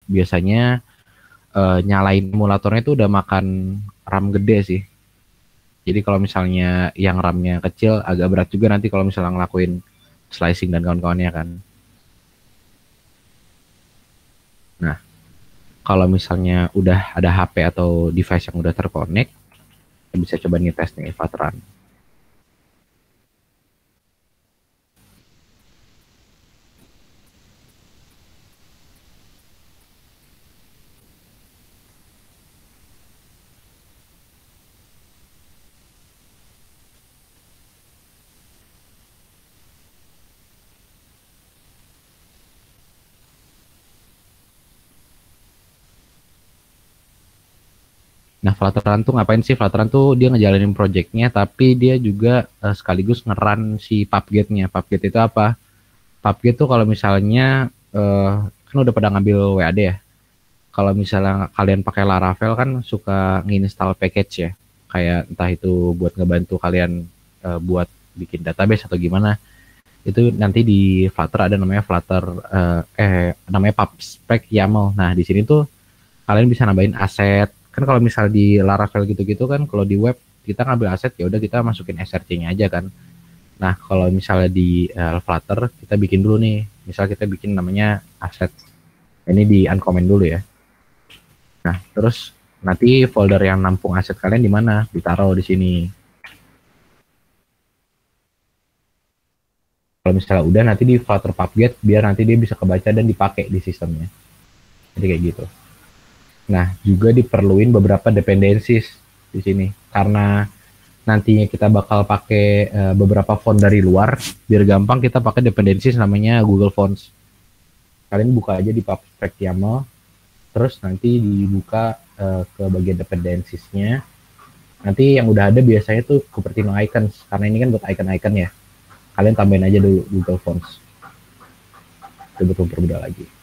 biasanya nyalain emulatornya itu udah makan RAM gede sih. Jadi kalau misalnya yang RAM-nya kecil agak berat juga nanti kalau misalnya ngelakuin slicing dan kawan-kawannya kan. Nah, kalau misalnya udah ada HP atau device yang udah terkonek, bisa coba nih tes nih Flutter. Nah, Flutteran tuh ngapain sih? Flutteran tuh dia ngejalanin projectnya, tapi dia juga sekaligus ngeran si Pubget-nya. Pubget itu apa? Pubget tuh kalau misalnya kan udah pada ngambil WAD ya. Kalau misalnya kalian pakai Laravel kan suka nginstal package ya. Kayak entah itu buat ngebantu kalian buat bikin database atau gimana. Itu nanti di Flutter ada namanya Flutter namanya PubSpec YAML. Nah, di sini tuh kalian bisa nambahin aset. Kan kalau misal di Laravel gitu-gitu kan kalau di web kita ngambil aset ya udah kita masukin SRC-nya aja kan. Nah, kalau misalnya di Flutter kita bikin dulu nih. Misal kita bikin namanya aset. Ini di uncomment dulu ya. Nah, terus nanti folder yang nampung aset kalian di mana? Ditaruh di sini. Kalau misalnya udah nanti di Flutter Pubget biar nanti dia bisa kebaca dan dipakai di sistemnya. Jadi kayak gitu. Nah, juga diperluin beberapa dependencies di sini karena nantinya kita bakal pakai beberapa font dari luar, biar gampang kita pakai dependencies namanya Google Fonts. Kalian buka aja di PubSpec YAML, terus nanti dibuka ke bagian dependencies-nya. Nanti yang udah ada biasanya tuh Cupertino Icons, karena ini kan buat icon-icon ya. Kalian tambahin aja dulu Google Fonts. Itu betul berbeda lagi.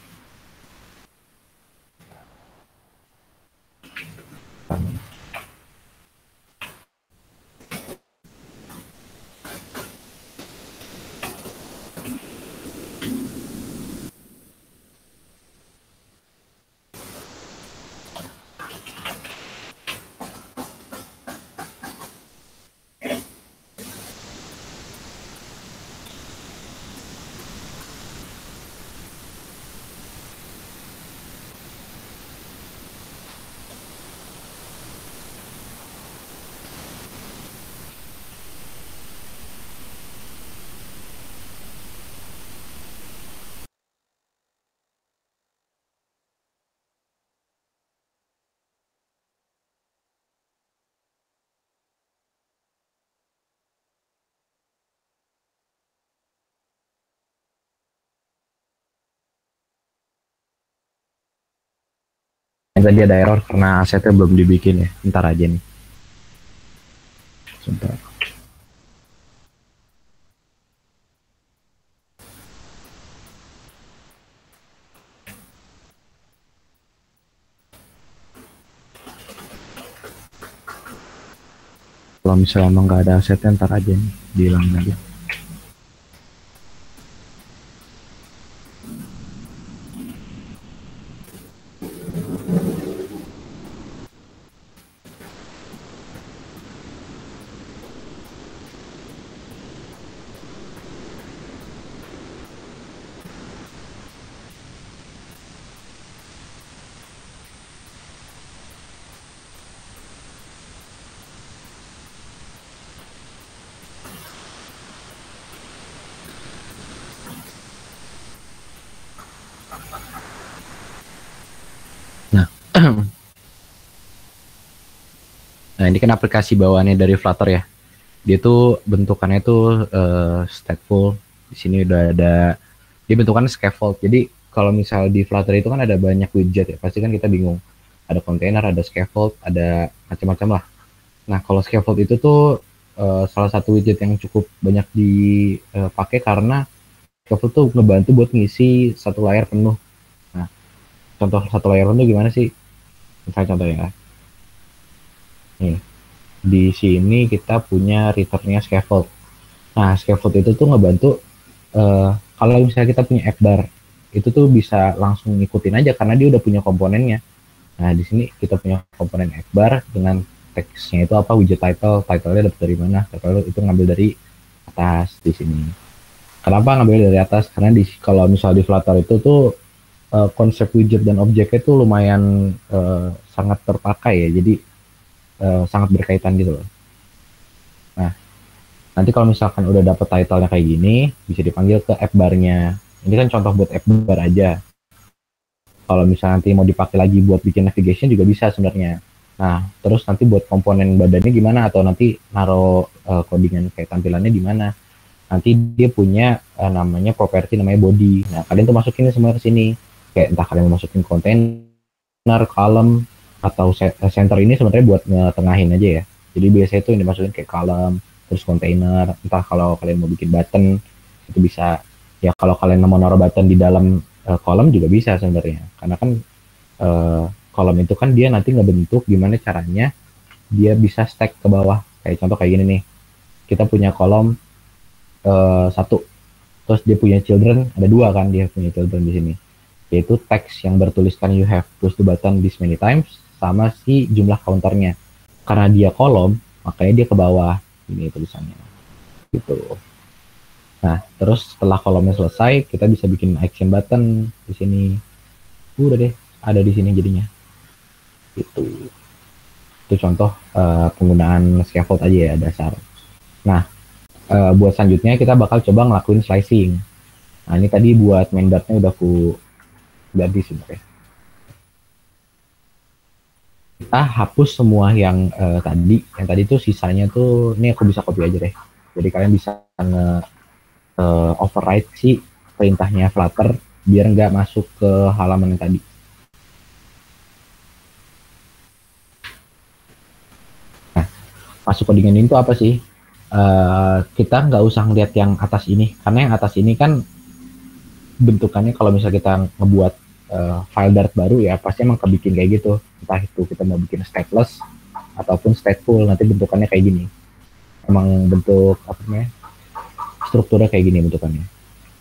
Yang tadi ada error karena asetnya belum dibikin ya. Ntar aja nih. Sebentar. Kalau misalnya emang nggak ada asetnya ntar aja nih. Dihilangin aja. Nah, nah ini kan aplikasi bawaannya dari Flutter ya. Dia tuh bentukannya tuh stateful. Di sini udah ada dia bentukannya scaffold. Jadi kalau misal di Flutter itu kan ada banyak widget ya, pasti kan kita bingung. Ada container, ada scaffold, ada macam-macam lah. Nah, kalau scaffold itu tuh salah satu widget yang cukup banyak dipakai karena scaffold tuh ngebantu buat ngisi satu layar penuh. Nah, contoh satu layar penuh gimana sih? Misalnya contohnya, nih, di sini kita punya returnnya scaffold. Nah, scaffold itu tuh ngebantu kalau misalnya kita punya app bar, itu tuh bisa langsung ngikutin aja karena dia udah punya komponennya. Nah di sini kita punya komponen Ekbar dengan teksnya itu apa, widget title-nya dapat dari mana? Title itu ngambil dari atas di sini. Kenapa ngambil dari atas? Karena kalau misal di Flutter itu tuh konsep widget dan objeknya itu lumayan sangat terpakai ya, jadi sangat berkaitan gitu loh. Nah, nanti kalau misalkan udah dapet title-nya kayak gini, bisa dipanggil ke app bar-nya. Ini kan contoh buat app bar aja. Kalau misalnya nanti mau dipakai lagi buat bikin navigation juga bisa sebenarnya. Nah, terus nanti buat komponen badannya gimana, atau nanti naruh codingan kayak tampilannya di mana. Nanti dia punya namanya properti namanya body. Nah, kalian tuh masukin semua ke sini. Kayak entah kalian mau masukin container, column, atau center ini sebenarnya buat ngetengahin aja ya. Jadi biasanya itu yang dimasukin kayak column, terus container. Entah kalau kalian mau bikin button, itu bisa. Ya kalau kalian mau naruh button di dalam kolom juga bisa sebenarnya. Karena kan kolom itu kan dia nanti ngebentuk gimana caranya dia bisa stack ke bawah. Kayak contoh kayak gini nih. Kita punya kolom 1, terus dia punya children, ada 2 kan dia punya children di sini. Yaitu teks yang bertuliskan you have pushed the button this many times sama si jumlah counternya. Karena dia kolom, makanya dia ke bawah ini tulisannya. Gitu. Nah, terus setelah kolomnya selesai, kita bisa bikin action button di sini. Udah deh, ada di sini jadinya. Gitu. Itu contoh penggunaan scaffold aja ya, dasar. Nah, buat selanjutnya kita bakal coba ngelakuin slicing. Nah, ini tadi buat main dart-nya udah aku ganti sebenarnya. Kita hapus semua yang tadi tuh sisanya tuh, ini aku bisa copy aja deh. Jadi kalian bisa override si perintahnya Flutter biar nggak masuk ke halaman yang tadi. Nah, masuk codingan ini tuh apa sih? Kita nggak usah ngeliat yang atas ini, karena yang atas ini kan bentukannya kalau misalnya kita ngebuat file Dart baru ya pasti emang kebikin kayak gitu, entah itu kita mau bikin stateless ataupun stateful, nanti bentukannya kayak gini, emang bentuk apa namanya, strukturnya kayak gini bentukannya.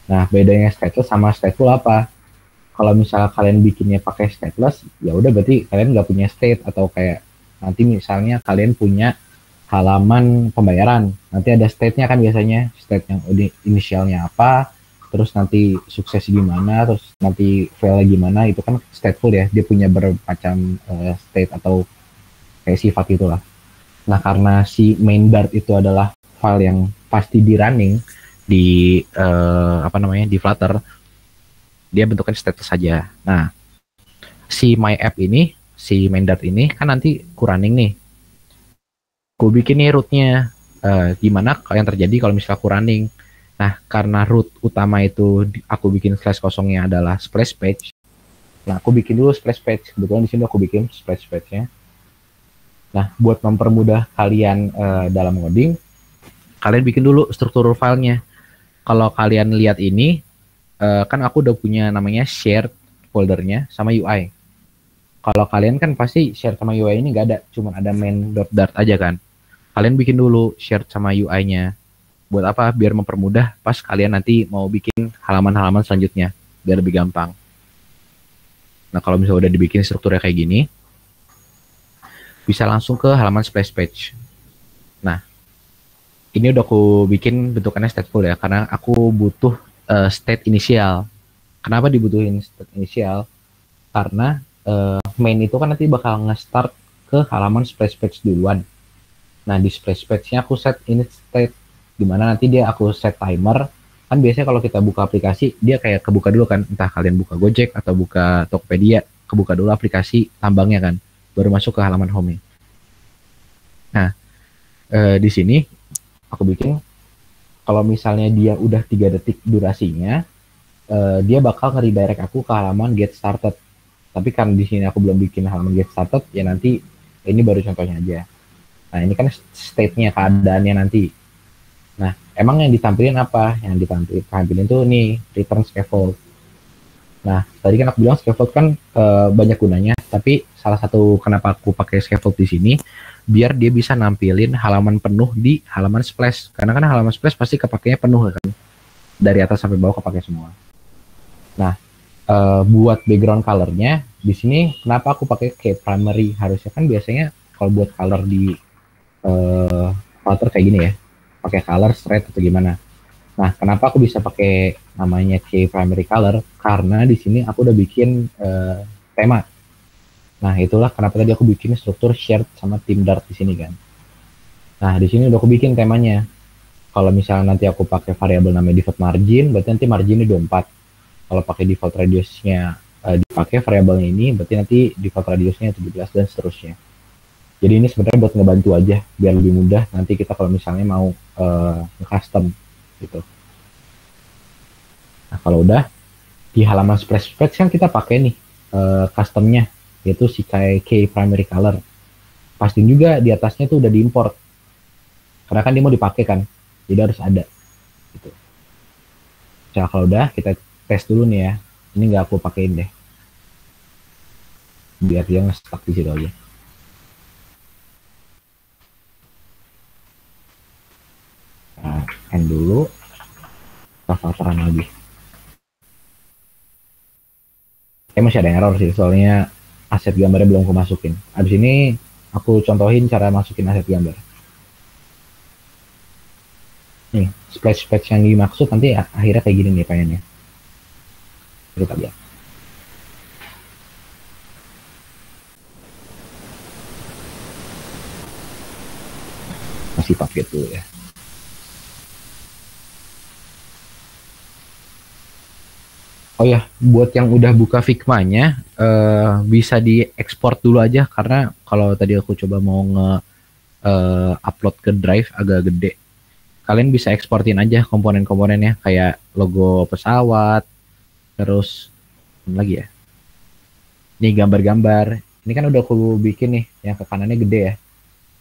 Nah, bedanya stateless sama stateful apa? Kalau misalnya kalian bikinnya pakai stateless, ya udah berarti kalian nggak punya state, atau kayak nanti misalnya kalian punya halaman pembayaran, nanti ada state-nya kan biasanya, state yang inisialnya apa, terus nanti sukses gimana, terus nanti fail gimana, itu kan stateful ya, dia punya bermacam state atau kayak sifat itulah. Nah, karena si main Dart itu adalah file yang pasti di running di di Flutter, dia bentuknya stateless saja. Nah, si my app ini, si main Dart ini kan nanti ku running nih. Ku bikin nih rootnya, gimana yang terjadi kalau misalnya ku running. Nah, karena root utama itu aku bikin slash kosongnya adalah splash page. Nah, aku bikin dulu splash page. Kebetulan di sini aku bikin splash page-nya. Nah, buat mempermudah kalian dalam ngoding, kalian bikin dulu struktur filenya. Kalau kalian lihat ini, kan aku udah punya namanya shared foldernya sama UI. Kalau kalian kan pasti share sama UI ini nggak ada, cuma ada main.dart aja kan. Kalian bikin dulu share sama UI-nya. Buat apa? Biar mempermudah pas kalian nanti mau bikin halaman-halaman selanjutnya, biar lebih gampang. Nah, kalau misalnya udah dibikin strukturnya kayak gini, bisa langsung ke halaman splash page. Nah, ini udah aku bikin bentukannya stateful ya, karena aku butuh state inisial. Kenapa dibutuhin state inisial? Karena main itu kan nanti bakal nge-start ke halaman splash page duluan. Nah, di splash page-nya aku set init state, dimana nanti dia aku set timer. Kan biasanya kalau kita buka aplikasi, dia kayak kebuka dulu kan, entah kalian buka Gojek atau buka Tokopedia, kebuka dulu aplikasi tambangnya kan, baru masuk ke halaman home. Nah, di sini aku bikin, kalau misalnya dia udah 3 detik durasinya, dia bakal nge-redirect aku ke halaman get started. Tapi kan di sini aku belum bikin halaman get started, ya nanti ini baru contohnya aja. Nah, ini kan state-nya, keadaannya nanti. Nah, emang yang ditampilin apa? Yang ditampilin tuh nih, return scaffold. Nah, tadi kan aku bilang scaffold kan banyak gunanya, tapi salah satu kenapa aku pakai scaffold di sini, biar dia bisa nampilin halaman penuh di halaman splash. Karena kan halaman splash pasti kepakainya penuh kan, dari atas sampai bawah kepake semua. Nah, buat background colornya di sini kenapa aku pakai kayak primary, harusnya kan biasanya kalau buat color di Flutter kayak gini ya, pakai color straight atau gimana. Nah, kenapa aku bisa pakai namanya K primary color? Karena di sini aku udah bikin tema. Nah, itulah kenapa tadi aku bikin struktur shared sama tim Dart di sini kan. Nah, di sini udah aku bikin temanya. Kalau misalnya nanti aku pakai variabel namanya default margin, berarti nanti marginnya 24. Kalau pakai default radiusnya dipakai variabelnya ini, berarti nanti default radiusnya 17 dan seterusnya. Jadi ini sebenarnya buat ngebantu aja biar lebih mudah nanti kita kalau misalnya mau custom gitu. Nah, kalau udah di halaman splash page kan kita pakai nih customnya, yaitu si kayak K primary color. Pastiin juga di atasnya tuh udah diimport. Karena kan dia mau dipakai kan. Jadi harus ada gitu. Nah, kalau udah kita tes dulu nih ya. Ini nggak aku pakein deh. Biar dia nge-stuck di situ aja. Nah, end dulu. Kita filteran lagi. Masih ada error sih, soalnya aset gambarnya belum aku masukin. Abis ini aku contohin cara masukin aset gambar. Nih, splash page yang dimaksud nanti akhirnya kayak gini nih pengennya. Kita lihat. Masih pakai dulu ya. Oh ya, buat yang udah buka Figma-nya, bisa diekspor dulu aja karena kalau tadi aku coba mau upload ke Drive agak gede. Kalian bisa eksportin aja komponen-komponennya kayak logo pesawat, terus apa lagi ya. Nih gambar-gambar. Ini kan udah aku bikin nih, yang ke kanannya gede ya.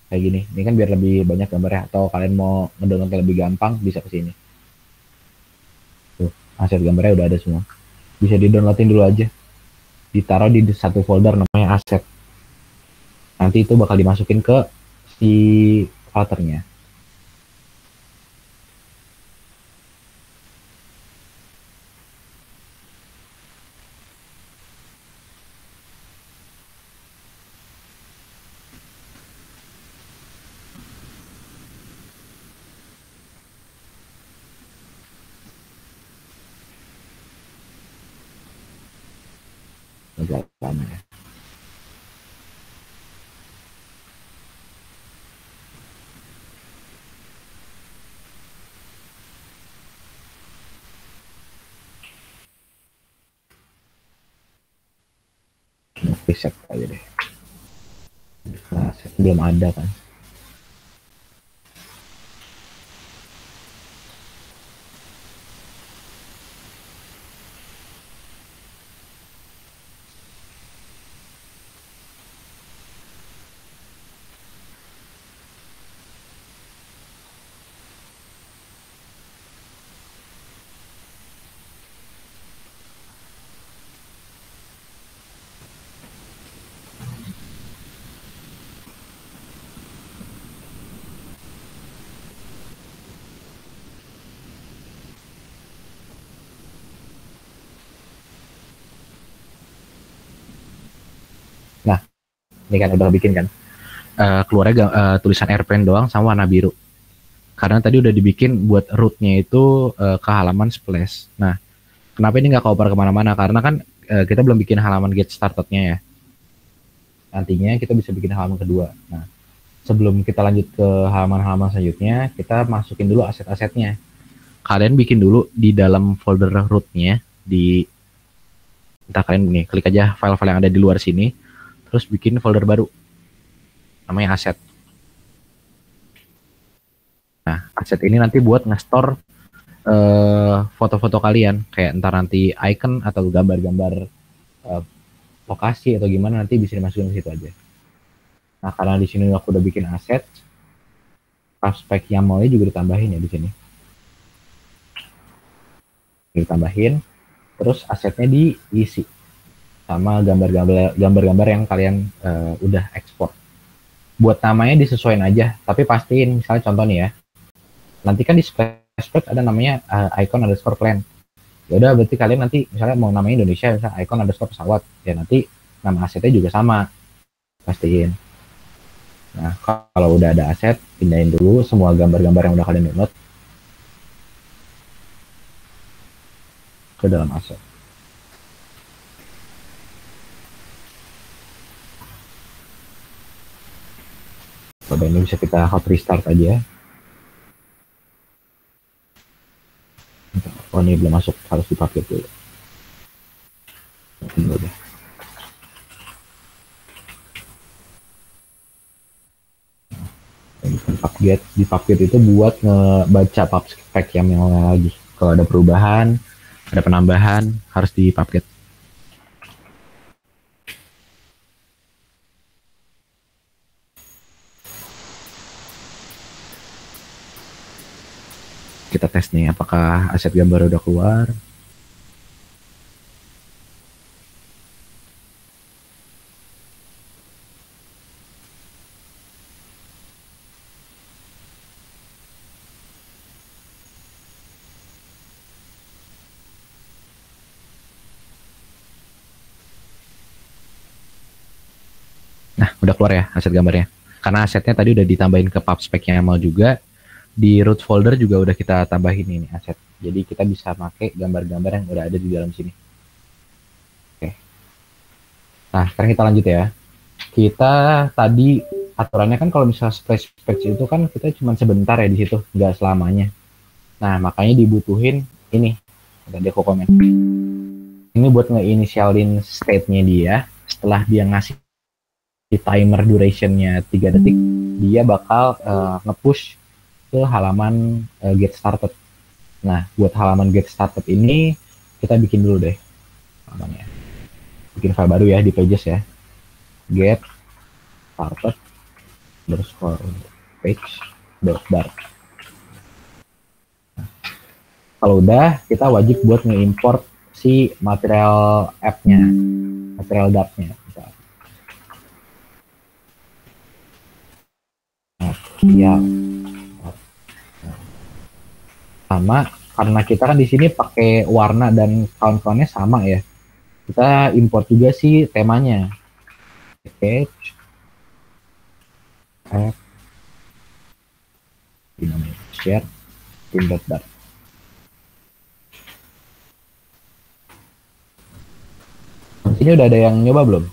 Kayak gini. Ini kan biar lebih banyak gambarnya atau kalian mau ngedownload lebih gampang bisa ke sini. Tuh, aset gambarnya udah ada semua. Bisa di-downloadin dulu aja. Ditaruh di satu folder namanya aset. Nanti itu bakal dimasukin ke si filternya. Agak lama ya. Preset aja deh. Nah, belum ada kan. Nah, ini kan udah bikin kan. Keluarnya tulisan airplane doang sama warna biru. Karena tadi udah dibikin buat rootnya itu ke halaman splash. Nah, kenapa ini nggak cover kemana-mana? Karena kan kita belum bikin halaman get started-nya ya. Nantinya kita bisa bikin halaman kedua. Nah, sebelum kita lanjut ke halaman-halaman selanjutnya, kita masukin dulu aset-asetnya. Kalian bikin dulu di dalam folder rootnya, di entah kalian nih, klik aja file-file yang ada di luar sini, terus bikin folder baru, namanya aset. Nah, aset ini nanti buat nge-store foto-foto kalian, kayak entar nanti icon atau gambar-gambar lokasi atau gimana nanti bisa dimasukin ke situ aja. Nah, karena di sini aku udah bikin aset, aspek YAML-nya juga ditambahin ya di sini. Ditambahin, terus asetnya diisi sama gambar-gambar yang kalian udah ekspor. Buat namanya disesuaikan aja, tapi pastiin misalnya contoh nih ya, nanti kan di splash page ada namanya icon underscore plan. Ya udah berarti kalian nanti misalnya mau namanya Indonesia, misalnya icon underscore pesawat, ya nanti nama asetnya juga sama, pastiin. Nah, kalau udah ada aset, pindahin dulu semua gambar-gambar yang udah kalian download ke dalam aset. Coba ini bisa kita hot restart aja. Oh ini belum masuk, harus dipakai dulu. Ini udah. Pubget, di Pubget itu buat ngebaca pub spec yang lagi. Kalau ada perubahan, ada penambahan, harus di Pubget. Kita tes nih apakah aset gambar udah keluar. Nah, udah keluar ya aset gambarnya. Karena asetnya tadi udah ditambahin ke pub spec yang mau juga. Di root folder juga udah kita tambahin ini aset. Jadi kita bisa pakai gambar-gambar yang udah ada di dalam sini. Oke. Nah, sekarang kita lanjut ya. Kita tadi aturannya kan kalau misalnya splash page itu kan kita cuma sebentar ya di situ, nggak selamanya. Nah, makanya dibutuhin ini. Tadi aku komen. Ini buat nge-initialin state-nya dia. Setelah dia ngasih timer durationnya 3 detik, dia bakal nge-push ke halaman get started. Nah, buat halaman get started ini kita bikin dulu deh halamannya. Bikin file baru ya di pages ya. Get started underscore page .dart. Nah, kalau udah, kita wajib buat nge-import si material app-nya, material Dart-nya. Ya, sama karena kita kan di sini pakai warna dan kawan-kawannya sama ya. Kita import juga sih temanya. Package app dinamik share pin.dart. Ini udah ada yang nyoba belum?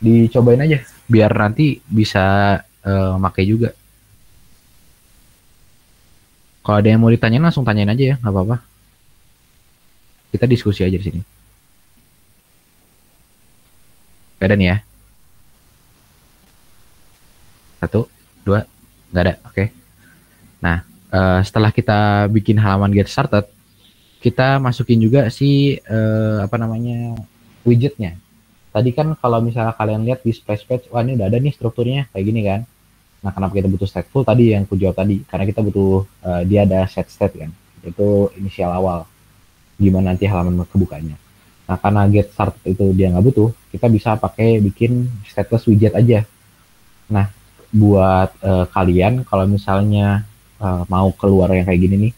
Dicobain aja biar nanti bisa pakai juga. Kalau ada yang mau ditanyain langsung tanyain aja ya, nggak apa-apa. Kita diskusi aja di sini. Gak ada nih ya? 1, 2, nggak ada. Oke. Nah, setelah kita bikin halaman get started, kita masukin juga si widgetnya. Tadi kan kalau misalnya kalian lihat di splash page, wah ini udah ada nih strukturnya kayak gini kan. Nah, kenapa kita butuh stateful tadi yang ku jawab tadi? Karena kita butuh dia ada set state kan. Itu inisial awal. Gimana nanti halaman kebukanya. Nah, karena get started itu dia nggak butuh, kita bisa pakai bikin stateless widget aja. Nah, buat kalian kalau misalnya mau keluar yang kayak gini nih,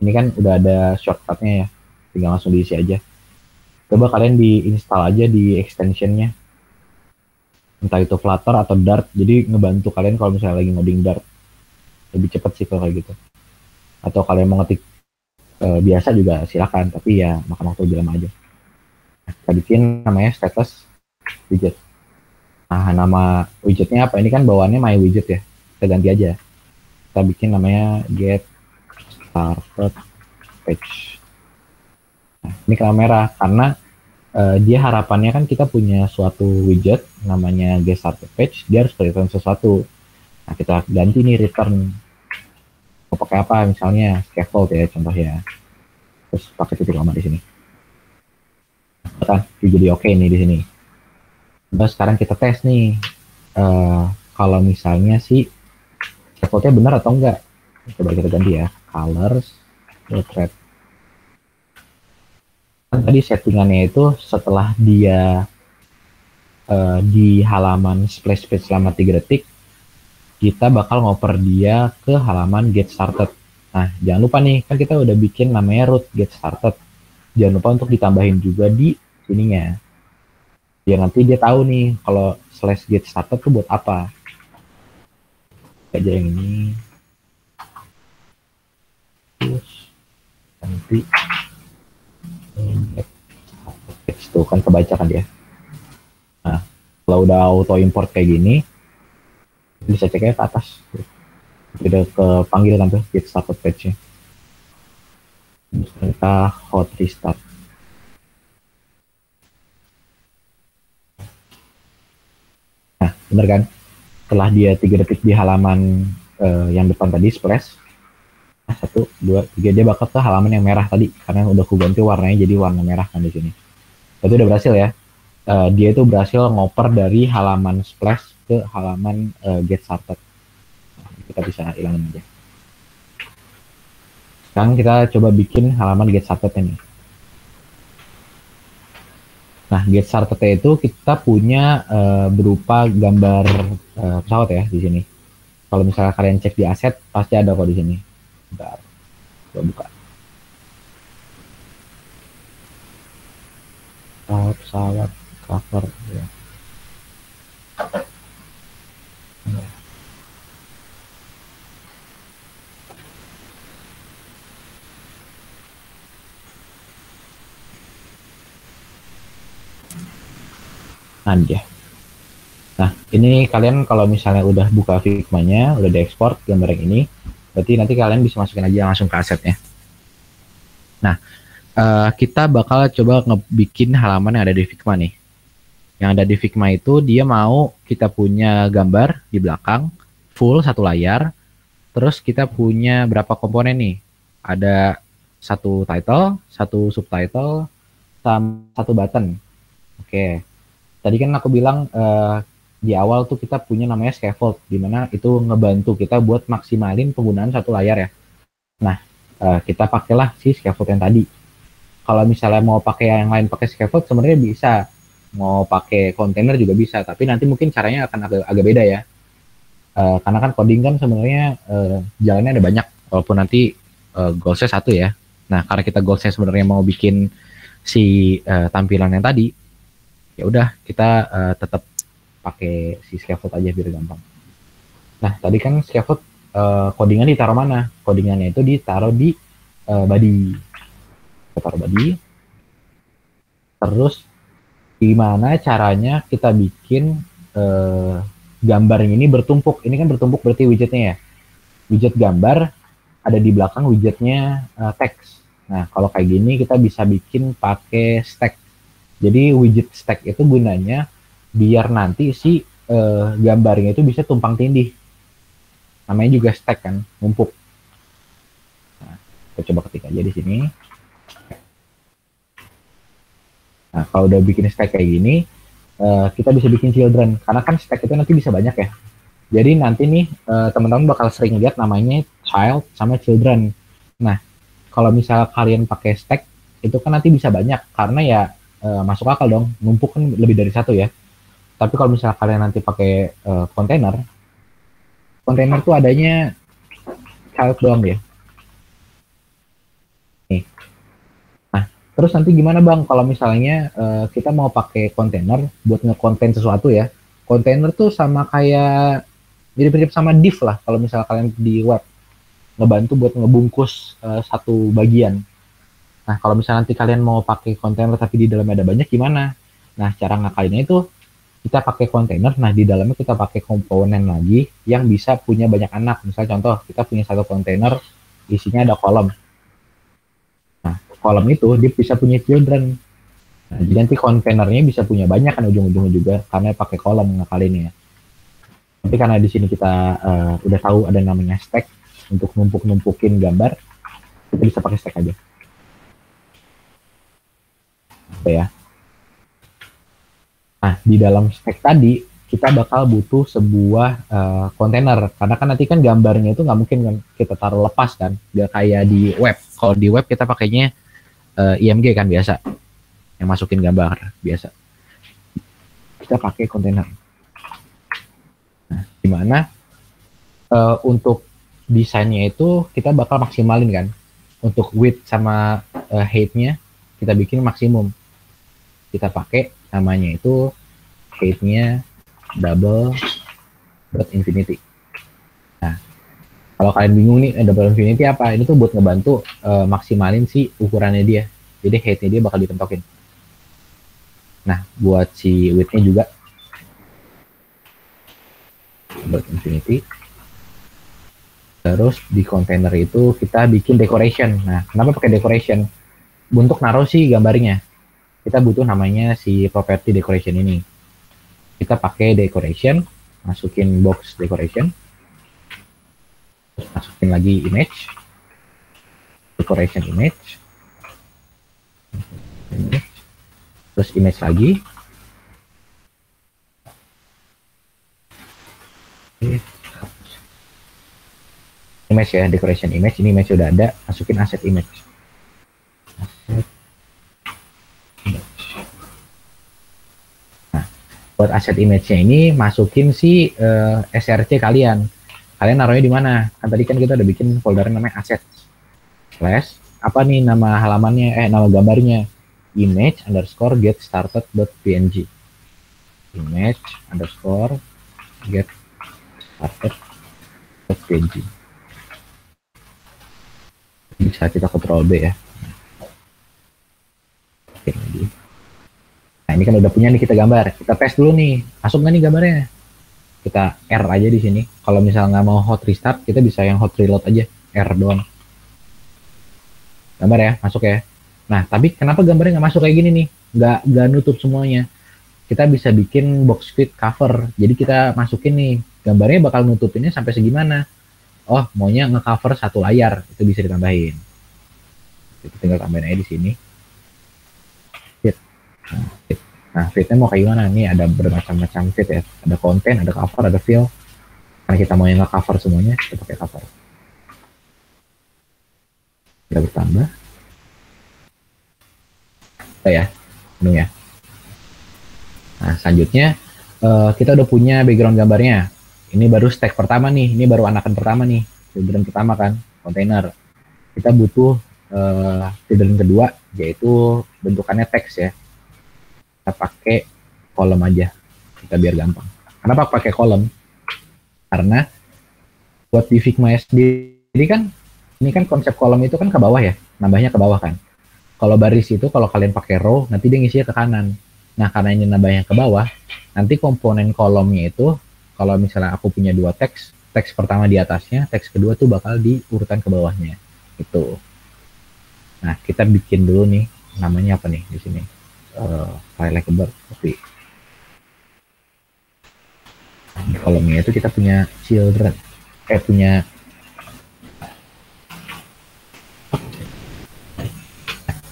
ini kan udah ada shortcutnya ya, tinggal langsung diisi aja. Coba kalian diinstal aja di extensionnya, entah itu Flutter atau Dart, jadi ngebantu kalian kalau misalnya lagi ngoding Dart lebih cepat sih kalau kayak gitu. Atau kalian mau ngetik biasa juga silakan, tapi ya makan waktu lebih lama aja. Nah, kita bikin namanya status widget. Nah, nama widgetnya apa? Ini kan bawaannya my widget ya, kita ganti aja. Kita bikin namanya get started page. Nah, ini kenapa merah karena dia harapannya kan kita punya suatu widget namanya get started page, dia harus return sesuatu. Nah, kita ganti nih return. Mau pakai apa? Misalnya scaffold ya contoh ya. Terus pakai titik koma di sini. Nah, jadi oke nih di sini. Nah, sekarang kita tes nih. Kalau misalnya si scaffoldnya benar atau enggak. Coba kita ganti ya. Colors, red. Tadi settingannya itu setelah dia di halaman splash page selama 3 detik, kita bakal ngoper dia ke halaman get started. Nah, jangan lupa nih, kan kita udah bikin namanya root get started. Jangan lupa untuk ditambahin juga di sininya. Biar nanti dia tahu nih kalau slash get started tuh buat apa. Aja yang ini. Terus nanti itu kan kebaca kan dia. Nah, kalau udah auto import kayak gini, bisa ceknya ke atas. Udah kepanggil nanti get started page-nya. Kita hot restart. Nah, bener kan? Setelah dia 3 detik di halaman yang depan tadi, splash. Nah, 1, 2, 3, dia bakal ke halaman yang merah tadi. Karena udah aku ganti warnanya jadi warna merah kan di sini. Itu udah berhasil ya. Dia itu berhasil ngoper dari halaman splash ke halaman get started. Nah, kita bisa hilangin aja. Sekarang kita coba bikin halaman get started ini. Nah, get started itu kita punya berupa gambar pesawat ya di sini. Kalau misalnya kalian cek di aset, pasti ada kok di sini. Bentar, coba buka. Pesawat cover ya. Nah, dia. Nah, ini kalian kalau misalnya udah buka Figma-nya, udah diekspor gambar yang ini, berarti nanti kalian bisa masukin aja langsung ke asetnya. Nah, kita bakal coba ngebikin halaman yang ada di Figma nih. Yang ada di Figma itu dia mau kita punya gambar di belakang, full satu layar, terus kita punya berapa komponen nih? Ada satu title, satu subtitle, sama satu button. Oke. Tadi kan aku bilang di awal tuh kita punya namanya scaffold, di mana itu ngebantu kita buat maksimalin penggunaan satu layar ya. Nah, kita pakailah si scaffold yang tadi. Kalau misalnya mau pakai yang lain pakai scaffold sebenarnya bisa. Mau pakai kontainer juga bisa, tapi nanti mungkin caranya akan agak beda ya. Karena kan coding kan sebenarnya jalannya ada banyak, walaupun nanti goalsnya satu ya. Nah, karena kita goalsnya sebenarnya mau bikin si tampilan yang tadi, ya udah kita tetap pakai si scaffold aja biar gampang. Nah, tadi kan scaffold codingan ditaruh mana? Codingannya itu ditaruh di body. Kita taruh body. Terus gimana caranya kita bikin gambar ini bertumpuk? Ini kan bertumpuk berarti widgetnya ya. Widget gambar ada di belakang widgetnya teks. Nah, kalau kayak gini kita bisa bikin pakai stack. Jadi widget stack itu gunanya biar nanti si gambarnya itu bisa tumpang tindih. Namanya juga stack kan, numpuk. Nah, kita coba ketik aja di sini. Nah, kalau udah bikin stack kayak gini, kita bisa bikin children. Karena kan stack itu nanti bisa banyak ya. Jadi nanti nih, teman-teman bakal sering lihat namanya child sama children. Nah, kalau misalnya kalian pakai stack, itu kan nanti bisa banyak. Karena ya masuk akal dong, numpuk kan lebih dari satu ya. Tapi kalau misalnya kalian nanti pakai kontainer, kontainer tuh adanya child doang ya. Nih. Nah, terus nanti gimana bang kalau misalnya kita mau pakai kontainer buat ngekonten sesuatu ya. Kontainer tuh sama kayak mirip-mirip sama div lah kalau misalnya kalian di web. Ngebantu buat ngebungkus satu bagian. Nah, kalau misalnya nanti kalian mau pakai kontainer tapi di dalamnya ada banyak gimana? Nah, cara ngakalinnya itu kita pakai kontainer, nah di dalamnya kita pakai komponen lagi yang bisa punya banyak anak. Misalnya contoh, kita punya satu kontainer, isinya ada kolom. Nah, kolom itu dia bisa punya children. Nah, jadi nanti kontainernya bisa punya banyak kan ujung-ujungnya juga, karena pakai kolom ngakalinnya. Tapi karena di sini kita udah tahu ada namanya stack, untuk numpuk-numpukin gambar, kita bisa pakai stack aja. Apa ya? Nah, di dalam stack tadi, kita bakal butuh sebuah kontainer. Karena kan nanti kan gambarnya itu nggak mungkin kan kita taruh lepas kan. Nggak kayak di web. Kalau di web kita pakainya IMG kan biasa. Yang masukin gambar biasa. Kita pakai kontainer. Nah, dimana untuk desainnya itu kita bakal maksimalin kan. Untuk width sama height-nya kita bikin maksimum. Kita pakai namanya itu height-nya double dot infinity. Nah, kalau kalian bingung nih double infinity apa? Ini tuh buat ngebantu maksimalin si ukurannya dia. Jadi height-nya dia bakal dipentokin. Nah, buat si width-nya juga double infinity. Terus di container itu kita bikin decoration. Nah, kenapa pakai decoration? Untuk naruh sih gambarnya, kita butuh namanya si property decoration ini. Kita pakai decoration, masukin box decoration, terus masukin lagi image, decoration image, terus image lagi. Image ya, decoration image. Ini image sudah ada, masukin asset image. Nah, buat asset image-nya ini masukin si src kalian. Kalian naruhnya di mana? Kan tadi kan kita udah bikin folder namanya asset. Slash apa nih nama halamannya? Nama gambarnya. Image underscore get started .png. Image underscore get started .png. Bisa kita Ctrl B ya. Oke, lagi. Nah, ini kan udah punya nih kita gambar. Kita tes dulu nih. Masuk nggak nih gambarnya? Kita R aja di sini. Kalau misalnya nggak mau hot restart, kita bisa yang hot reload aja. R doang. Gambar ya, masuk ya. Nah, tapi kenapa gambarnya nggak masuk kayak gini nih? Nggak nutup semuanya. Kita bisa bikin box fit cover. Jadi kita masukin nih, gambarnya bakal nutupinnya sampai segimana. Oh, maunya nge-cover satu layar. Itu bisa ditambahin. Kita tinggal tambahin aja di sini. Fit. Nah, fit. Nah, fitnya mau kayak gimana? Nih ada bermacam-macam fit ya. Ada konten, ada cover, ada fill. Karena kita mau yang nge-cover semuanya, kita pakai cover. Kita bertambah. Ya, penuh ya. Nah, selanjutnya kita udah punya background gambarnya. Ini baru stack pertama nih, ini baru anakan pertama nih, children pertama kan, kontainer. Kita butuh children kedua, yaitu bentukannya teks ya. Kita pakai kolom aja, kita biar gampang. Kenapa pakai kolom? Karena buat di Figma sendiri kan, ini kan konsep kolom itu kan ke bawah ya, nambahnya ke bawah kan. Kalau baris itu kalau kalian pakai row nanti dia ngisinya ke kanan. Nah karena ini nambahnya ke bawah, nanti komponen kolomnya itu kalau misalnya aku punya dua teks, teks pertama di atasnya, teks kedua tuh bakal di urutan ke bawahnya. Itu. Nah kita bikin dulu nih namanya apa nih di sini? File like a bird, tapi di kolomnya itu kita punya children, punya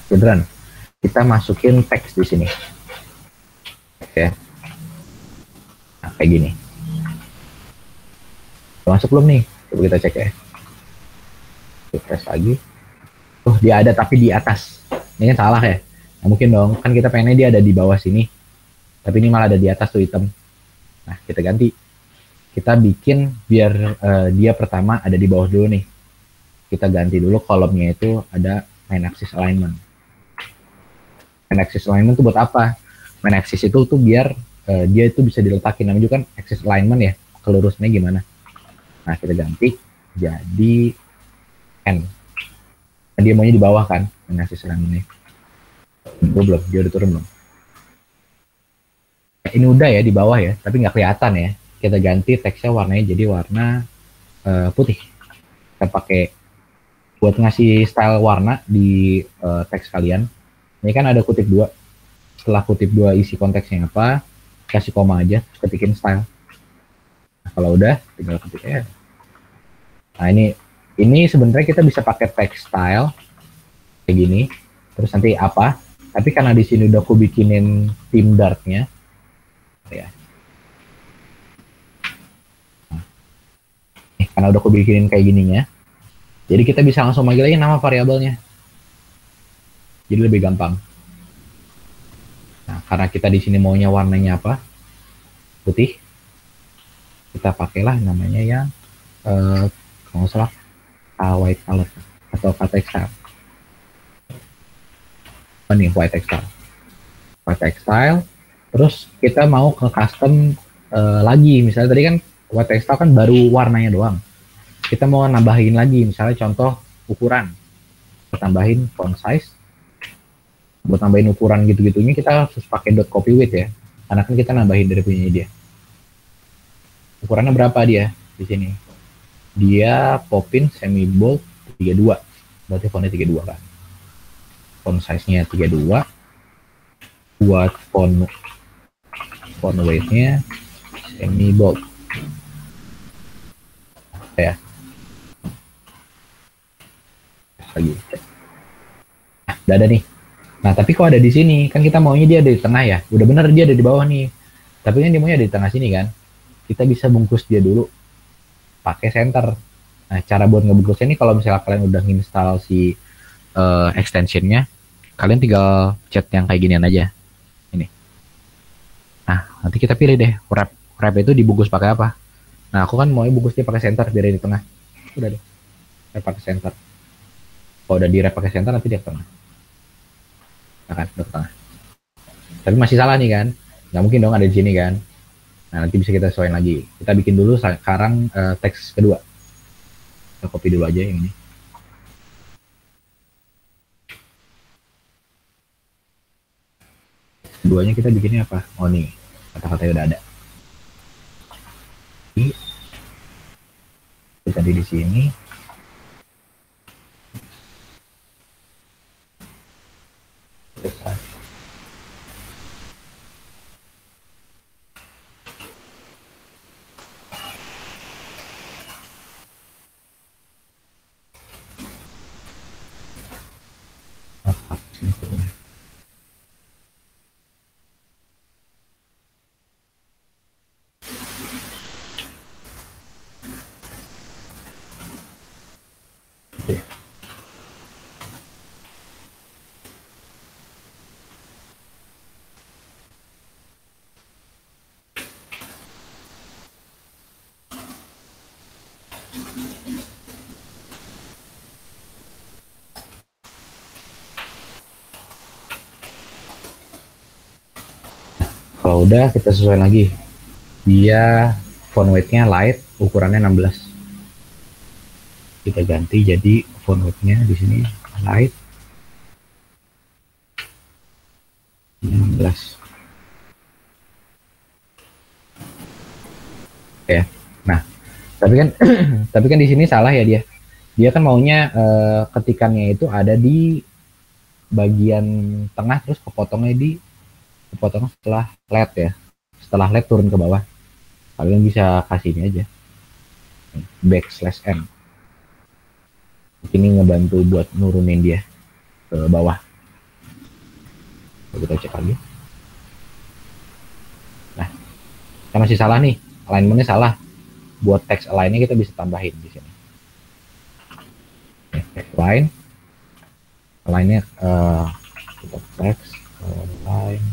children. Kita masukin teks di sini. Oke. Nah, kayak gini. Masuk belum nih? Coba kita cek ya. Refresh lagi. Oh, dia ada tapi di atas. Ini kan salah ya. Nah, mungkin dong, kan kita pengennya dia ada di bawah sini. Tapi ini malah ada di atas tuh hitam. Nah, kita ganti. Kita bikin biar dia pertama ada di bawah dulu nih. Kita ganti dulu kolomnya itu ada main axis alignment. Main axis alignment itu buat apa? Main axis itu tuh biar dia itu bisa diletakin. Namanya juga kan axis alignment ya, kelurusnya gimana. Nah kita ganti jadi N. Nah, dia maunya di bawah kan, main axis alignment-nya. Belum, dia udah turun belum? Nah, ini udah ya di bawah ya, tapi nggak kelihatan ya. Kita ganti teksnya warnanya jadi warna putih. Kita pakai buat ngasih style warna di teks kalian. Ini kan ada kutip 2. Setelah kutip 2 isi konteksnya apa, kasih koma aja, ketikin style. Nah, kalau udah, tinggal ketik ya. Nah, ini sebenarnya kita bisa pakai text style kayak gini. Terus nanti apa? Tapi karena di sini udah aku bikinin theme dartnya, ya. Nah, karena udah aku bikinin kayak gininya, jadi kita bisa langsung manggil aja nama variabelnya. Jadi lebih gampang. Nah, karena kita di sini maunya warnanya apa? Putih. Kita pakailah namanya yang Kalau nggak salah white color atau textile. Apa nih white textile. Terus kita mau ke custom lagi, misalnya tadi kan white textile kan baru warnanya doang. Kita mau nambahin lagi, misalnya contoh ukuran, kita tambahin font size. Buat nambahin ukuran gitu-gitunya kita harus pakai dot copy width ya, karena kan kita nambahin dari punya dia. Ukurannya berapa dia di sini? Dia popin semi bold 32, berarti fontnya 32 kan. Font size-nya 32. Buat font weight-nya semi bold. Ya. Lagi. Nah, udah ada nih. Nah, tapi kok ada di sini? Kan kita maunya dia ada di tengah ya. Udah bener dia ada di bawah nih. Tapi kan dia maunya ada di tengah sini kan. Kita bisa bungkus dia dulu pakai center. Nah, cara buat ngebungkusnya ini kalau misalnya kalian udah install si extensionnya, kalian tinggal chat yang kayak ginian aja. Ini. Nah, nanti kita pilih deh wrap. Wrap itu dibungkus pakai apa? Nah, aku kan mau bungkus dia pakai center biar di tengah. Udah deh. Wrap pakai center. Kalau udah di wrap pakai center nanti dia ke tengah. Nah, kan, udah ke tengah. Tapi masih salah nih kan? Nggak mungkin dong ada di sini kan? Nah, nanti bisa kita sesuaiin lagi. Kita bikin dulu sekarang teks kedua. Kita copy dulu aja yang ini. Keduanya kita bikinnya apa? Oh nih, kata-katanya udah ada. Kita di sini. Kalau udah kita sesuaiin lagi. Dia font weight-nya light, ukurannya 16. Kita ganti jadi font weight-nya di sini light 16. Ya. Nah, tapi kan tapi kan di sini salah ya dia. Dia kan maunya ketikannya itu ada di bagian tengah terus kepotongnya setelah LED ya. Setelah LED turun ke bawah. Kalian bisa kasih ini aja. \n. Ini ngebantu buat nurunin dia ke bawah. Kita cek lagi. Nah, kita masih salah nih. Alignment-nya salah. Buat text align-nya kita bisa tambahin di sini. Text align. Align-nya kita text align.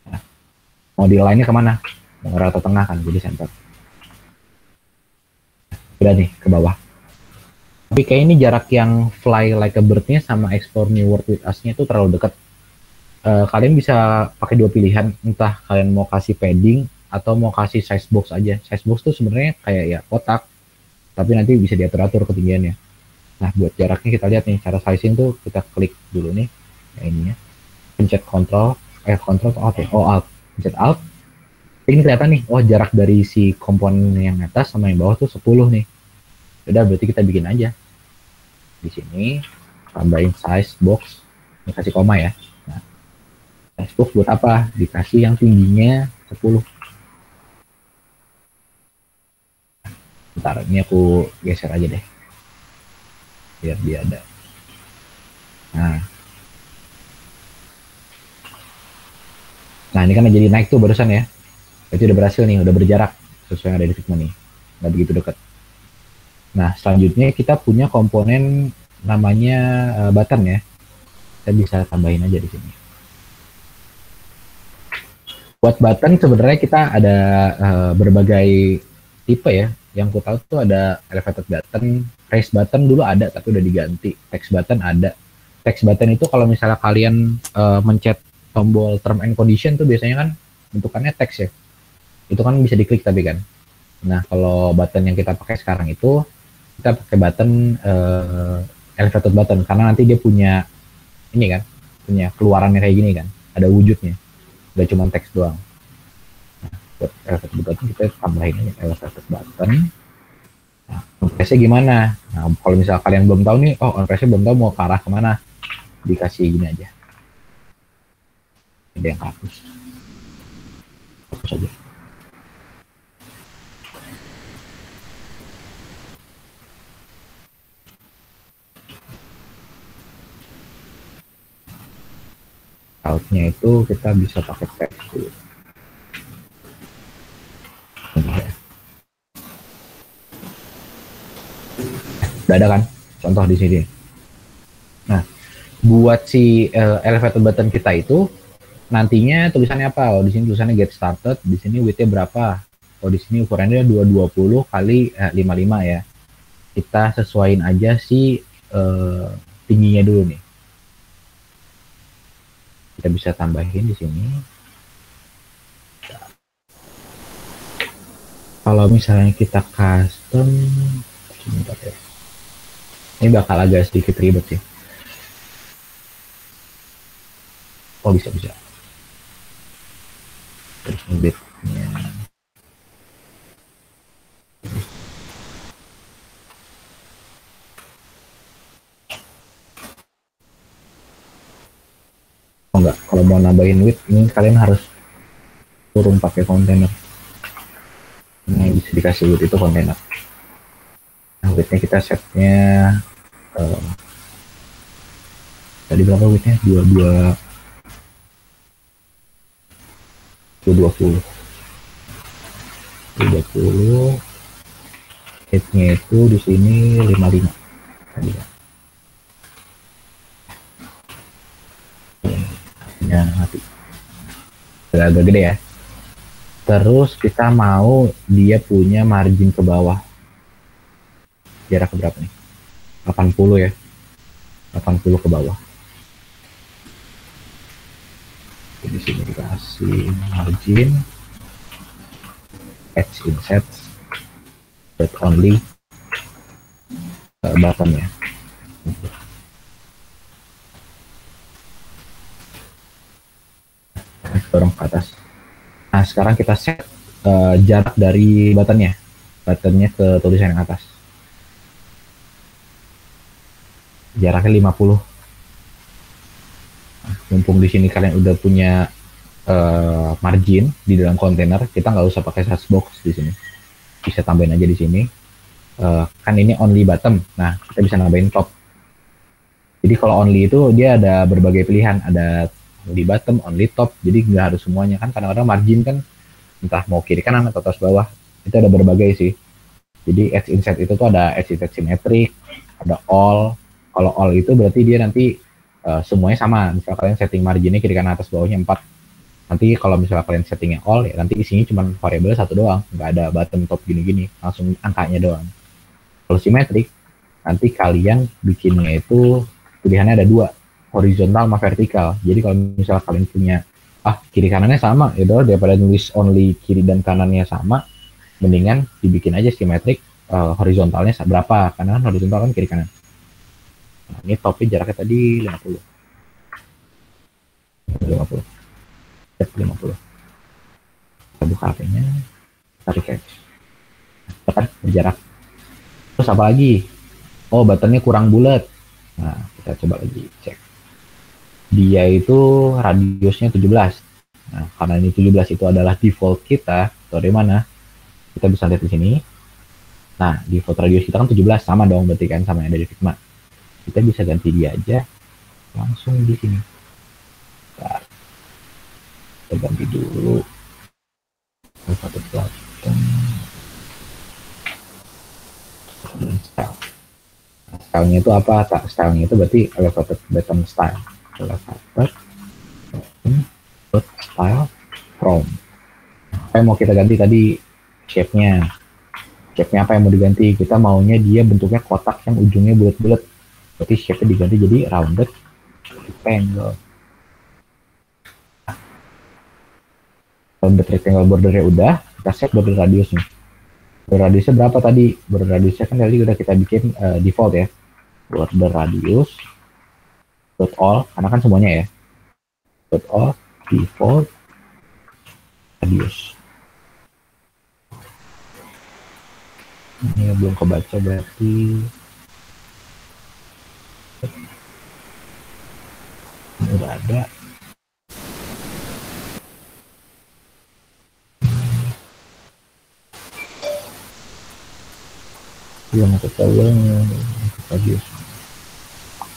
Nah, mau di align-nya kemana? Mau rata tengah kan, jadi center. Udah nih, ke bawah. Tapi kayak ini jarak yang fly like a bird-nya sama explore new world with us-nya itu terlalu dekat. Kalian bisa pakai dua pilihan, entah kalian mau kasih padding atau mau kasih size box aja. Size box tuh sebenarnya kayak ya kotak, tapi nanti bisa diatur-atur ketinggiannya. Nah, buat jaraknya kita lihat nih, cara sizing tuh kita klik dulu nih, ya ininya, pencet Ctrl Alt ya, Alt, pencet Alt. Ini kelihatan nih, oh jarak dari si komponen yang atas sama yang bawah tuh 10 nih. Udah, berarti kita bikin aja. Di sini tambahin size box, ini kasih koma ya. Nah, size box buat apa? Dikasih yang tingginya 10. Bentar, ini aku geser aja deh. Biar dia ada. Nah, ini kan jadi naik tuh barusan ya. Berarti udah berhasil nih, udah berjarak sesuai yang ada di Figma nih. Nggak begitu dekat. Nah, selanjutnya kita punya komponen namanya button ya. Kita bisa tambahin aja di sini. Buat button sebenarnya kita ada berbagai tipe ya. Yang ku tahu tuh ada elevated button, raise button dulu ada tapi udah diganti. Text button ada. Text button itu kalau misalnya kalian mencet tombol term and condition tuh biasanya kan bentukannya text ya. Itu kan bisa diklik tapi kan. Nah, kalau button yang kita pakai sekarang itu kita pakai button elevated button karena nanti dia punya ini kan, punya keluarannya kayak gini kan, ada wujudnya, nggak cuma teks doang. Nah, buat elevated button kita tambahin aja elevated button. Nah, on-press-nya gimana? Nah, kalau misalnya kalian belum tahu nih, oh on-press-nya belum tahu mau ke arah kemana, dikasih gini aja. Ada yang hapus aja. Outnya itu kita bisa pakai text dulu. Udah ada kan contoh di sini. Nah, buat si elevator button kita itu nantinya tulisannya apa? Oh, di sini tulisannya get started, di sini width-nya berapa? Oh, di sini ukurannya 220 kali 55 ya. Kita sesuaiin aja si tingginya dulu nih. Kita bisa tambahin di sini. Kalau misalnya kita custom, sebentar ya. Ini bakal agak sedikit ribet sih. Oh, bisa. Terus width-nya. Oh enggak, kalau mau nambahin width ini kalian harus turun pakai kontainer. Ini bisa dikasih width itu kontainer. Nah, width-nya kita setnya tadi berapa width-nya? 220. Height-nya itu di sini 55 tadi ya. Ya, mati. Agak gede ya. Terus kita mau dia punya margin ke bawah. Jarak berapa nih? 80 ya. 80 ke bawah. Di sini dikasih margin edge inset but only bottom ya. Dorong ke atas. Nah, sekarang kita set jarak dari buttonnya ke tulisan yang atas. Jaraknya 50. Nah, mumpung di sini kalian udah punya margin di dalam kontainer, kita nggak usah pakai size box di sini. Bisa tambahin aja di sini. Kan ini only bottom. Nah, kita bisa nambahin top. Jadi kalau only itu dia ada berbagai pilihan, ada only bottom, only top, jadi nggak harus semuanya kan. Kadang-kadang margin kan entah mau kiri kanan atau atas bawah, itu ada berbagai sih. Jadi edge inset itu tuh ada edge inset symmetric, ada all. Kalau all itu berarti dia nanti semuanya sama. Misalnya kalian setting marginnya kiri kanan atas bawahnya 4. Nanti kalau misalnya kalian settingnya all, ya nanti isinya cuma variabel satu doang, nggak ada bottom top gini-gini, langsung angkanya doang. Kalau symmetric, nanti kalian bikinnya itu pilihannya ada 2, horizontal sama vertikal. Jadi kalau misalnya kalian punya kiri kanannya sama, itu daripada nulis only kiri dan kanannya sama, mendingan dibikin aja simetrik, horizontalnya berapa, karena kan horizontal kan kiri kanan. Nah, ini topnya jaraknya tadi 50. Kita buka HP-nya, tarik edge. Tekan berjarak. Terus apa lagi? Oh, buttonnya kurang bulat. Nah, kita coba lagi cek. Dia itu radiusnya 17. Nah, karena ini 17 itu adalah default kita, atau dari mana? Kita bisa lihat di sini. Nah, default radius kita kan 17, sama dong berarti kan sama yang dari Figma. Kita bisa ganti dia aja langsung di sini. Nah, kita ganti dulu. Satu button. Style. Stylenya itu apa? Stylenya itu berarti elevated button style. Elevated button style from. Apa yang mau kita ganti tadi shape-nya? Shape-nya apa yang mau diganti? Kita maunya dia bentuknya kotak yang ujungnya bulat-bulat. Berarti shape-nya diganti jadi rounded rectangle. Rounded rectangle bordernya udah, kita set border radiusnya. Border radiusnya berapa tadi? Border radiusnya kan tadi udah kita bikin default ya. Border radius dot all, karena kan semuanya ya. Dot all default radius. Ini belum kebaca berarti ini udah ada. Belum ketahuan radius.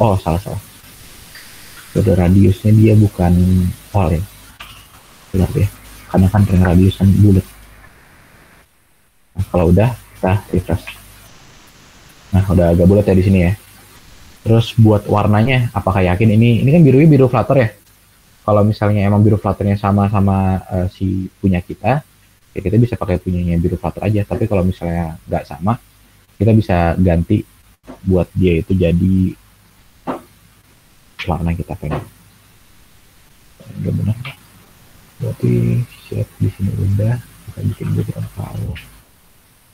Oh salah. Border radiusnya dia bukan all ya. Benar ya. Karena kan ring radius kan bulat. Nah, kalau udah kita refresh. Nah udah agak bulat ya di sini ya. Terus buat warnanya, apakah yakin ini kan birunya biru Flutter ya? Kalau misalnya emang biru Flutternya sama si punya kita, ya kita bisa pakai punyanya biru Flutter aja. Tapi kalau misalnya nggak sama, kita bisa ganti buat dia itu jadi warna kita pengen. Nggak benar. Berarti siap di sini udah. Kita bikin background color.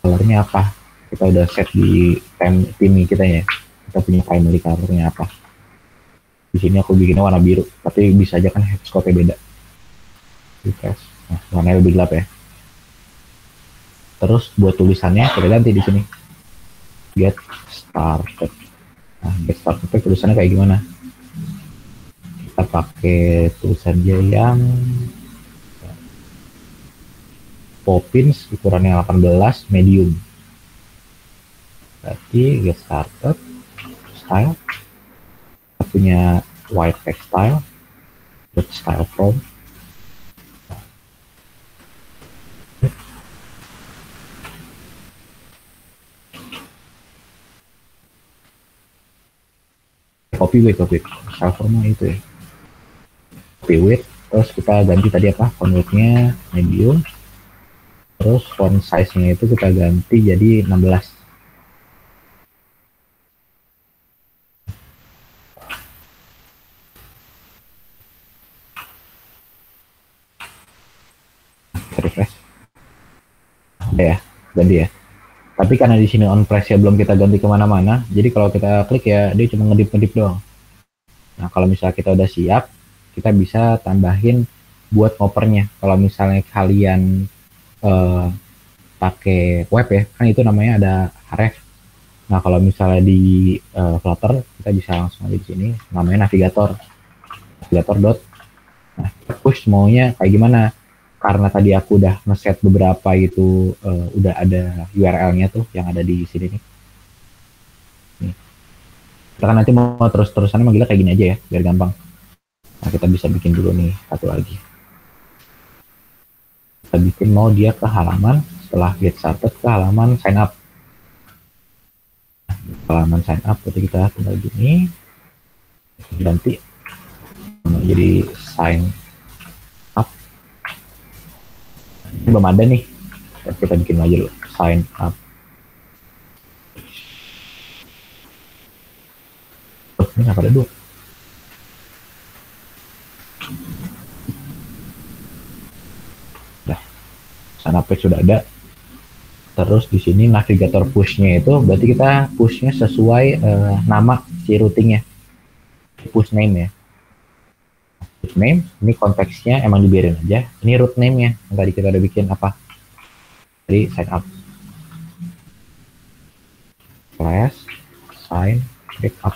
Colornya apa? Kita udah set di theme kita ya. Kita punya primary colornya apa? Di sini aku bikinnya warna biru, tapi bisa aja kan hex code-nya beda. Refresh. Nah, warnanya lebih gelap ya. Terus buat tulisannya kita ganti di sini. Get started. Nah, get started tulisannya kayak gimana? Kita pakai tulisan dia yang Poppins ukurannya 18 medium. Berarti get started style. Kita punya white text style, with style from. Copy width style formnya itu ya. Copy width, terus kita ganti tadi apa? Font width-nya medium. Terus font size-nya itu kita ganti jadi 16. Refresh. Ada ya, ganti ya. Tapi karena di sini on press ya belum kita ganti kemana-mana, jadi kalau kita klik ya dia cuma ngedip doang. Nah kalau misalnya kita udah siap, kita bisa tambahin buat ngopernya. Kalau misalnya kalian pakai web ya, kan itu namanya ada href. Nah kalau misalnya di Flutter kita bisa langsung aja di sini, namanya navigator dot. Nah push maunya kayak gimana? Karena tadi aku udah ngeset beberapa itu udah ada URL-nya tuh yang ada di sini nih. Kita kan nanti mau terus-terusannya manggilnya kayak gini aja ya, biar gampang. Nah kita bisa bikin dulu nih satu lagi. Kita bikin mau dia ke halaman, setelah get started ke halaman sign up. Nah, halaman sign up, berarti kita tinggal gini, ganti jadi sign up. Ini belum ada nih, kita bikin aja dulu sign up. Oh, ini nggak ada dua. Nah, sign up page sudah ada. Terus di sini navigator push-nya itu berarti kita push-nya sesuai nama si routingnya, push name ya. Root name, ini konteksnya emang dibiarin aja. Ini root name-nya yang tadi kita udah bikin apa? Jadi sign up. Slash sign back up.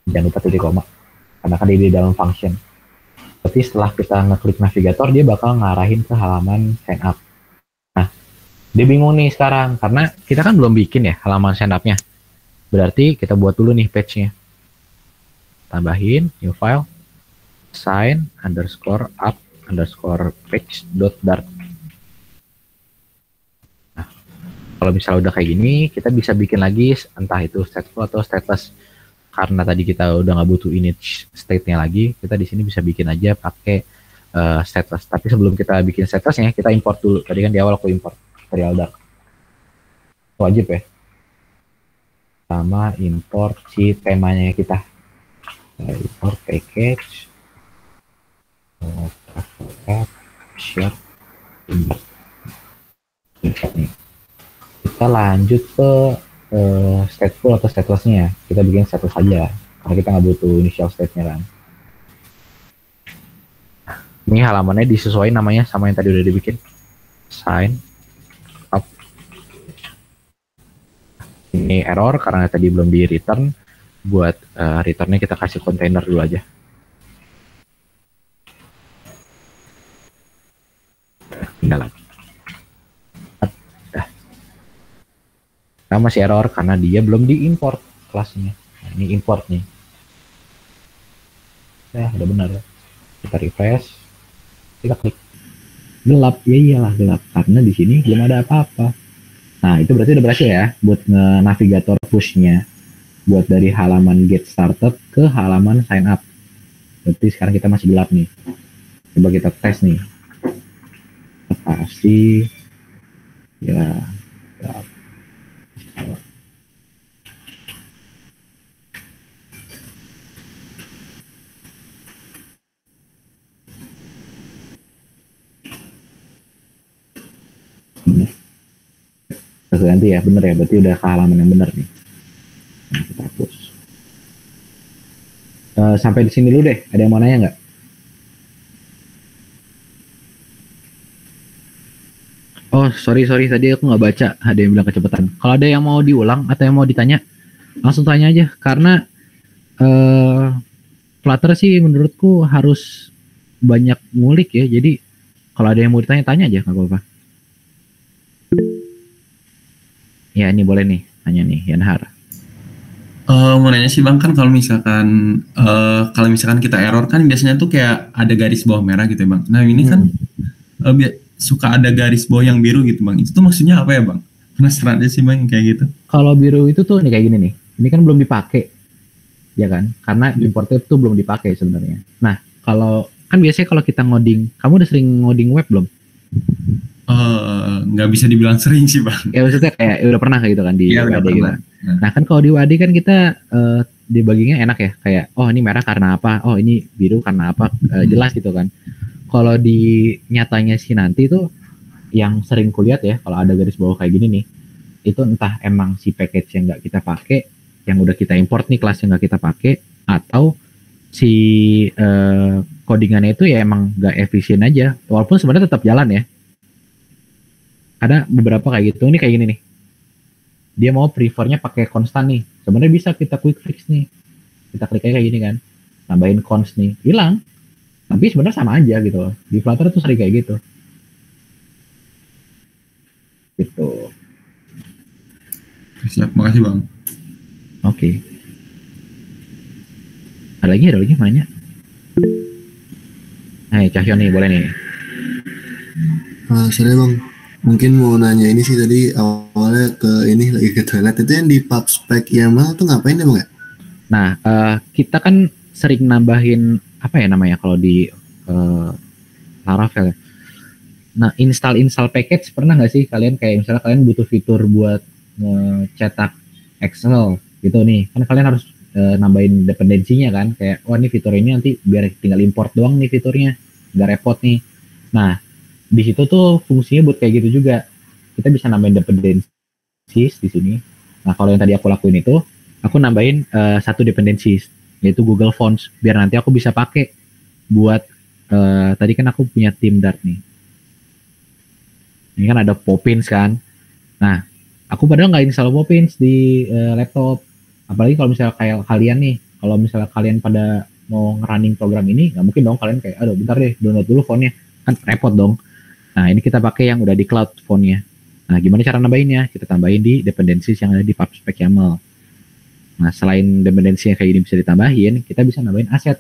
Jangan lupa titik koma. Karena kan dia di dalam function. Berarti setelah kita ngeklik navigator, dia bakal ngarahin ke halaman sign up. Nah, dia bingung nih sekarang. Karena kita kan belum bikin ya halaman sign up-nya. Berarti kita buat dulu nih page-nya. Tambahin, new file. Sign underscore up underscore page dot dart. Nah, kalau misalnya udah kayak gini, kita bisa bikin lagi entah itu stateful atau stateless. Karena tadi kita udah nggak butuh init state-nya lagi, kita di sini bisa bikin aja pakai stateless. Tapi sebelum kita bikin statelessnya, kita import dulu. Tadi kan di awal aku import serial dark. wajib ya, sama import si temanya kita. Import package, travel app, share, import. Nih. Kita lanjut ke stateful atau statelessnya. Kita bikin status saja, karena kita nggak butuh initial state-nya kan. Ini halamannya disesuaikan namanya sama yang tadi udah dibikin. Sign up. Ini error karena tadi belum di return. Buat returnnya kita kasih container dulu aja. Tinggal lagi. Nah, masih error karena dia belum diimport kelasnya. Nah, ini import nih. Ya, udah benar. Kita refresh. Kita klik. Gelap, ya iyalah gelap karena di sini belum ada apa-apa. Nah, itu berarti udah berhasil ya buat navigator push-nya. Buat dari halaman get started ke halaman sign up. Berarti sekarang kita masih gelap nih. Coba kita tes nih. Kita kasih ya gelap. Terus nanti ya bener ya, berarti udah ke halaman yang bener nih. Nah, kita hapus. Sampai di sini dulu deh. Ada yang mau nanya nggak? Oh, sorry, tadi aku nggak baca. Ada yang bilang kecepatan. Kalau ada yang mau diulang atau yang mau ditanya, langsung tanya aja. Karena Flutter sih menurutku harus banyak ngulik ya. Jadi kalau ada yang mau ditanya, tanya aja, nggak apa-apa. Ya, ini boleh nih, tanya nih, Yanhar. Mau nanya sih Bang, kan kalau misalkan kita error kan biasanya tuh kayak ada garis bawah merah gitu ya Bang. Nah ini kan suka ada garis bawah yang biru gitu Bang. Itu tuh maksudnya apa ya Bang? Penasaran aja sih Bang kayak gitu. Kalau biru itu tuh nih kayak gini nih. Ini kan belum dipakai, ya kan? Karena imported tuh belum dipakai sebenarnya. Nah, kalau kan biasanya kalau kita ngoding, kamu udah sering ngoding web belum? Nggak bisa dibilang sering sih Bang. Ya maksudnya kayak udah pernah gitu kan di Iya, WAD gitu. Nah kan kalau di WAD kan kita dibaginya enak ya, kayak oh ini merah karena apa, oh ini biru karena apa, jelas gitu kan. Kalau di nyatanya sih nanti tuh yang sering kulihat ya, kalau ada garis bawah kayak gini nih, itu entah emang si package yang nggak kita pakai, yang udah kita import nih kelas yang nggak kita pakai, atau si codingannya itu ya emang nggak efisien aja, walaupun sebenarnya tetap jalan ya. Ada beberapa kayak gitu, ini kayak gini nih. Dia mau prefernya pakai konstan nih. Sebenarnya bisa kita quick fix nih. Kita klik kayak gini kan. Tambahin const nih. Hilang. Tapi sebenarnya sama aja gitu. Di Flutter tuh sering kayak gitu. Gitu. Siap, makasih Bang. Oke. Ada lagi nanya. Hai, Cahyon nih, boleh nih. Sorry Bang. Mungkin mau nanya ini sih tadi awalnya ke ini lagi ke toilet itu yang di PubSpec YAML tuh ngapain ya Bang ya? Nah, kita kan sering nambahin apa ya namanya kalau di Laravel. Nah, install package pernah nggak sih kalian kayak misalnya kalian butuh fitur buat cetak Excel gitu nih, kan kalian harus nambahin dependensinya kan, kayak oh ini fitur ini nanti biar tinggal import doang nih fiturnya, nggak repot nih. Nah, di situ tuh fungsinya buat kayak gitu juga. Kita bisa nambahin dependencies di sini. Nah, kalau yang tadi aku lakuin itu, aku nambahin satu dependencies, yaitu Google Fonts, biar nanti aku bisa pakai buat tadi kan aku punya tim Dart nih. Ini kan ada Poppins kan. Nah, aku padahal nggak install Poppins di laptop. Apalagi kalau misalnya kayak kalian nih, kalau misalnya kalian pada mau ngerunning program ini, nggak mungkin dong kalian kayak, aduh bentar deh, download dulu fontnya. Kan repot dong. Nah, ini kita pakai yang udah di cloud fontnya. Nah, gimana cara nambahinnya? Kita tambahin di dependencies yang ada di PubSpec YAML. Nah, selain dependensi yang kayak gini bisa ditambahin, kita bisa nambahin aset.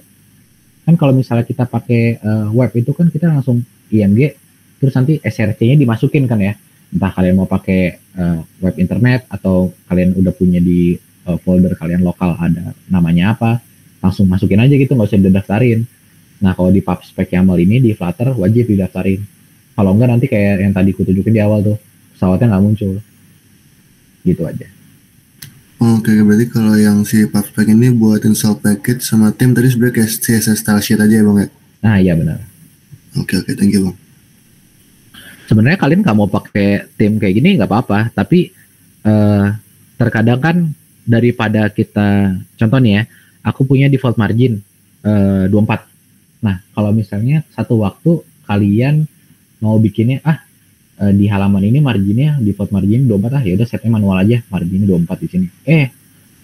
Kan kalau misalnya kita pakai web itu kan kita langsung IMG, terus nanti SRC-nya dimasukin kan ya. Entah kalian mau pakai web internet atau kalian udah punya di folder kalian lokal ada namanya apa, langsung masukin aja gitu, nggak usah didaftarin. Nah, kalau di PubSpec YAML ini di Flutter wajib didaftarin. Kalau enggak nanti kayak yang tadi ku tunjukin di awal tuh, pesawatnya nggak muncul. gitu aja. Oke, berarti kalau yang si PubSpec ini buat install package sama tim tadi sebenarnya kayak CSS style sheet aja ya bang ya? Nah iya benar. Oke, thank you bang. Sebenarnya kalian nggak mau pakai tim kayak gini nggak apa-apa, tapi terkadang kan daripada kita, contoh nih ya, aku punya default margin 24. Nah kalau misalnya satu waktu kalian mau bikinnya di halaman ini marginnya default margin 24 ya udah setnya manual aja marginnya 24 di sini.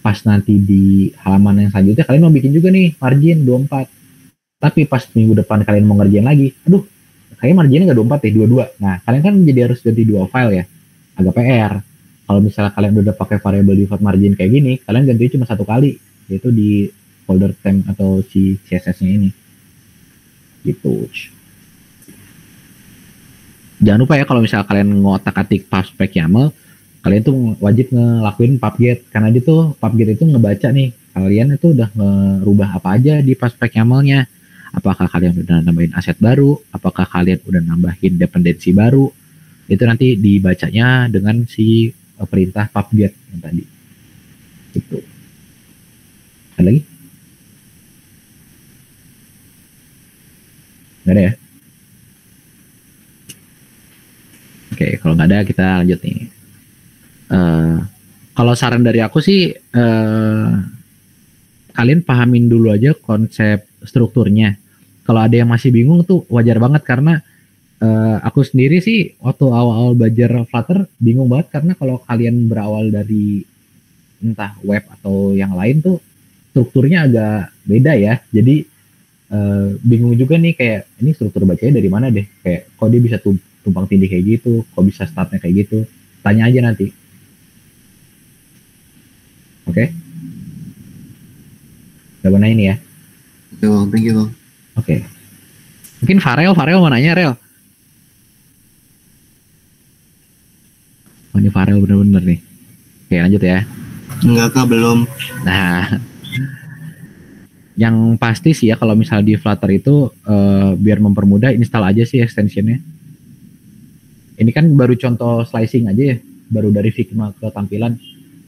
Pas nanti di halaman yang selanjutnya kalian mau bikin juga nih margin 24. Tapi pas minggu depan kalian mau ngerjain lagi, aduh kayaknya marginnya nggak 24 deh, 22. Nah kalian kan jadi harus ganti 2 file ya, agak PR. Kalau misalnya kalian udah pakai variable default margin kayak gini, kalian ganti cuma satu kali, yaitu di folder temp atau si CSS-nya ini. Gitu. Jangan lupa ya kalau misalnya kalian ngotak-atik PubSpec YAML, kalian tuh wajib ngelakuin pubget, karena dia tuh pubget itu ngebaca nih kalian itu udah ngerubah apa aja di PubSpec YAML-nya. Apakah kalian udah nambahin aset baru, apakah kalian udah nambahin dependensi baru, itu nanti dibacanya dengan si perintah pubget yang tadi. Itu. Ada lagi? Nggak ada ya? Oke, kalau nggak ada kita lanjut nih. Kalau saran dari aku sih, kalian pahamin dulu aja konsep strukturnya. Kalau ada yang masih bingung tuh wajar banget, karena aku sendiri sih waktu awal-awal belajar Flutter bingung banget, karena kalau kalian berawal dari entah web atau yang lain tuh strukturnya agak beda ya. Jadi bingung juga nih, kayak ini struktur bacanya dari mana deh, kayak kok dia bisa tumpang tindih kayak gitu, kok bisa startnya kayak gitu. Tanya aja nanti. Oke? Udah benar ini ya? Oke bang, thank you bang. Oke. Mungkin Farel mau nanya, Rel. Oh, ini Farel bener-bener nih. Oke, lanjut ya. Enggak kak, belum. Nah, yang pasti sih ya kalau misalnya di Flutter itu biar mempermudah install aja sih extensionnya. Ini kan baru contoh slicing aja ya, baru dari Figma ke tampilan.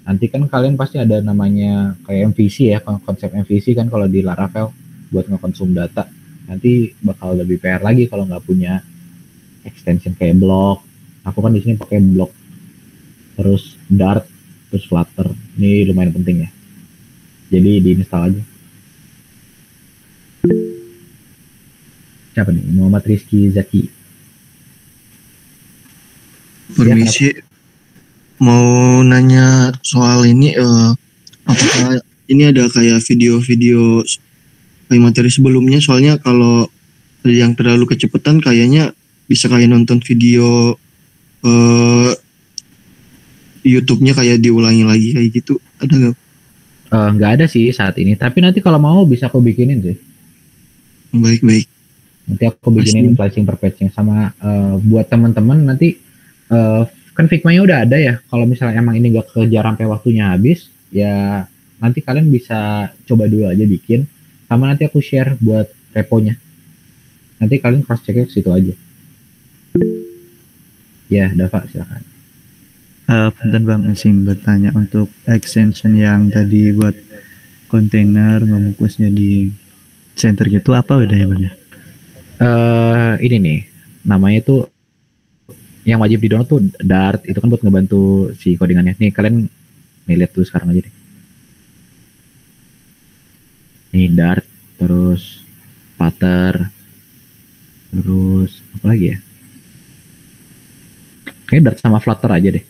Nanti kan kalian pasti ada namanya kayak MVC ya, konsep MVC kan kalau di Laravel buat ngekonsum data. Nanti bakal lebih PR lagi kalau nggak punya extension kayak Block. Aku kan di sini pakai Block, terus Dart, terus Flutter. Ini lumayan penting ya. Jadi diinstal aja. Siapa nih? Muhammad Rizky Zaki. Permisi, mau nanya soal ini, apakah ini ada kayak video-video kayak materi sebelumnya? Soalnya kalau yang terlalu kecepatan kayaknya bisa kayak nonton video YouTube-nya kayak diulangi lagi kayak gitu, ada nggak? Nggak ada sih saat ini, tapi nanti kalau mau bisa aku bikinin sih. Baik. Nanti aku bikinin slicing per page-nya sama buat teman-teman nanti kan Figma-nya udah ada ya. Kalau misalnya emang ini nggak kejar sampai waktunya habis, ya nanti kalian bisa coba dulu aja bikin. Sama nanti aku share buat reponya. Nanti kalian cross check ke situ aja. Ya, Dava silakan. Punten Bang, izin bertanya untuk extension yang tadi buat kontainer ngebungkusnya di center gitu, apa bedanya Bang? Ini nih, namanya tuh yang wajib di download tuh Dart, itu kan buat ngebantu si codingannya. Nih kalian lihat tuh sekarang aja deh. Nih Dart, terus Flutter, terus apa lagi ya? Kayaknya Dart sama Flutter aja deh.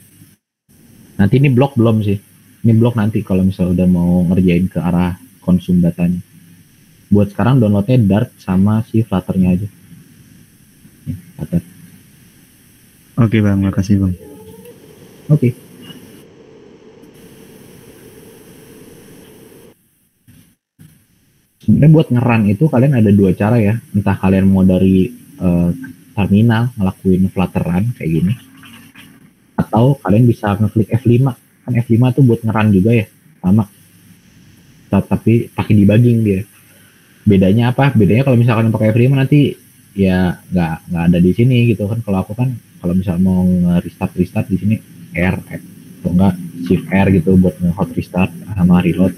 Nanti ini Block belum sih. Ini Block nanti kalau misalnya udah mau ngerjain ke arah konsum datanya. Buat sekarang downloadnya Dart sama si Flutter-nya aja. Nih, Flutter. Oke Bang, makasih Bang. Oke. Sebenarnya buat ngeran itu kalian ada dua cara ya. Entah kalian mau dari terminal ngelakuin Flutter run kayak gini, atau kalian bisa ngeklik F5. Kan F5 tuh buat ngeran juga ya, sama. Tapi pakai debugging dia. Bedanya apa? Bedanya kalau misalkan pakai F5 nanti ya nggak ada di sini gitu kan. Kalau aku kan kalau misalnya mau restart di sini R atau enggak shift R gitu buat hot restart sama reload.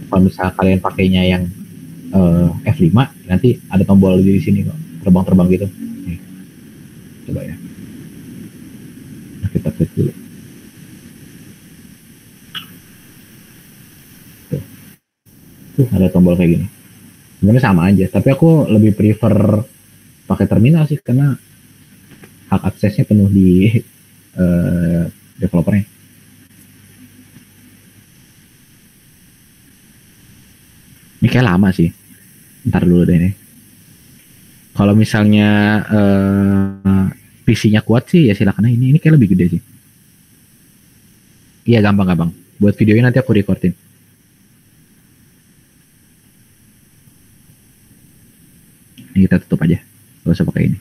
Kalau misalnya kalian pakainya yang F5 nanti ada tombol di sini kok terbang-terbang gitu. Nih, coba ya. Nah, kita klik dulu. Tuh ada tombol kayak gini. Sebenarnya sama aja, tapi aku lebih prefer pakai terminal sih karena hak aksesnya penuh di developernya. Ini kayak lama sih. Ntar dulu deh ini. Kalau misalnya PC-nya kuat sih ya silakan. Ini kayak lebih gede sih. Iya gampang. Buat videonya nanti aku recordin. Ini kita tutup aja. Gak usah pakai ini.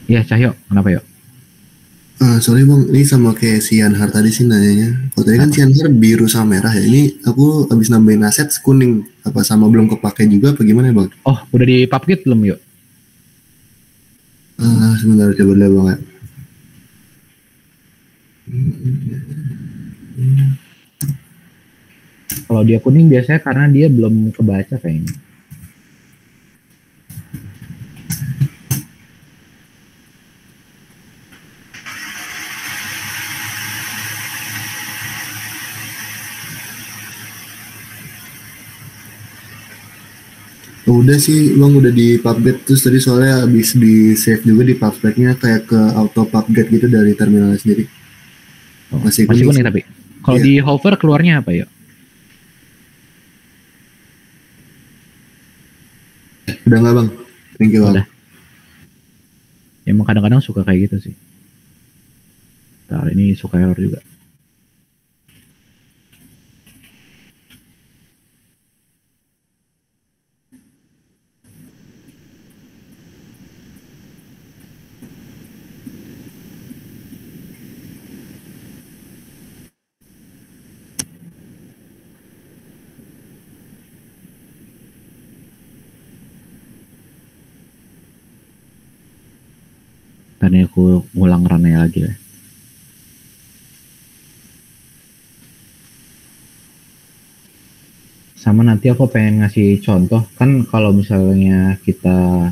Iya Cahyo, kenapa yuk? Sorry bang, ini sama kayak si Yanhar tadi sih nanyanya. Kalau tadi kan si Yanhar biru sama merah ya. Ini aku habis nambahin aset kuning. Apa sama belum kepake juga apa gimana ya bang? Oh, udah di PubGit belum yuk? Sebentar coba dulu bang ya. Kalau dia kuning biasanya karena dia belum kebaca kayaknya. Udah sih bang, udah di PubGet. Terus tadi soalnya habis di save juga di PubSpec-nya kayak ke auto PubGet gitu dari terminalnya sendiri. Oh, Masih masih kuning kuning tapi. Kalau Iya. di hover keluarnya apa yuk? Udah nggak bang? Thank you bang. Udah. Emang kadang-kadang suka kayak gitu sih. Nah, ini suka error juga. Tadi aku ngulang runnya lagi ya. Sama nanti aku pengen ngasih contoh kan kalau misalnya kita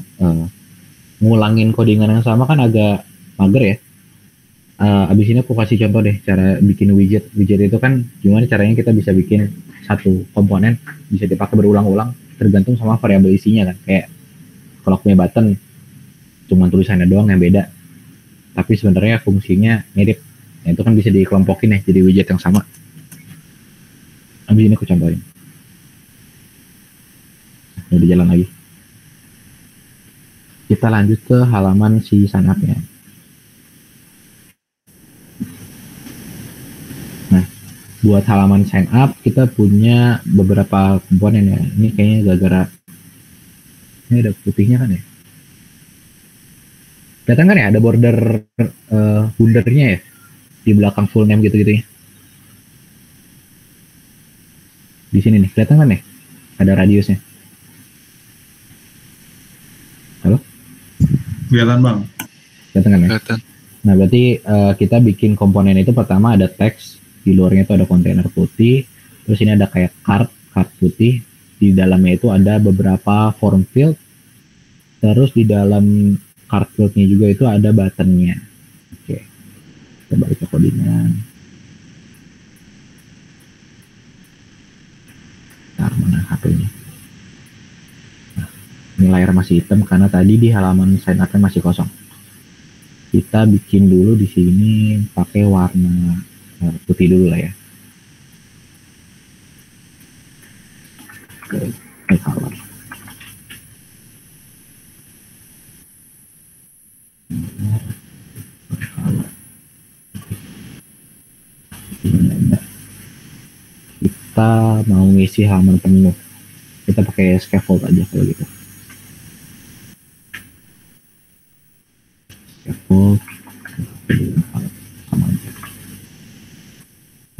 ngulangin codingan yang sama kan agak mager ya. Abis ini aku kasih contoh deh cara bikin widget. Widget itu kan gimana caranya kita bisa bikin satu komponen bisa dipakai berulang-ulang tergantung sama variabel isinya kan. Kayak kalau aku punya button cuma tulisannya doang yang beda. Tapi sebenarnya fungsinya mirip. Nah, itu kan bisa dikelompokin ya jadi widget yang sama. Abis ini aku contohin. Udah jalan lagi. Kita lanjut ke halaman si sign up-nya. Nah, buat halaman sign up kita punya beberapa komponen ya. Ini kayaknya gara-gara ini ada putihnya kan ya. Kelihatan kan ya ada border bordernya ya di belakang full name gitu-gitu ya. Di sini nih kelihatan kan ya ada radiusnya. Halo? Kelihatan bang. Kelihatan kan ya? Kelihatan. Nah berarti kita bikin komponen itu pertama ada teks, di luarnya itu ada kontainer putih, terus ini ada kayak card putih, di dalamnya itu ada beberapa form field, terus di dalam card fieldnya juga itu ada buttonnya. Oke, kita balik ke codingan. Nah, mana HP-nya? Nah, ini layar masih hitam karena tadi di halaman sign up masih kosong. Kita bikin dulu di sini pakai warna putih dulu lah ya. Oke, ini color. Kita mau ngisi halaman penuh. Kita pakai scaffold aja kalau gitu. Scaffold sama aja.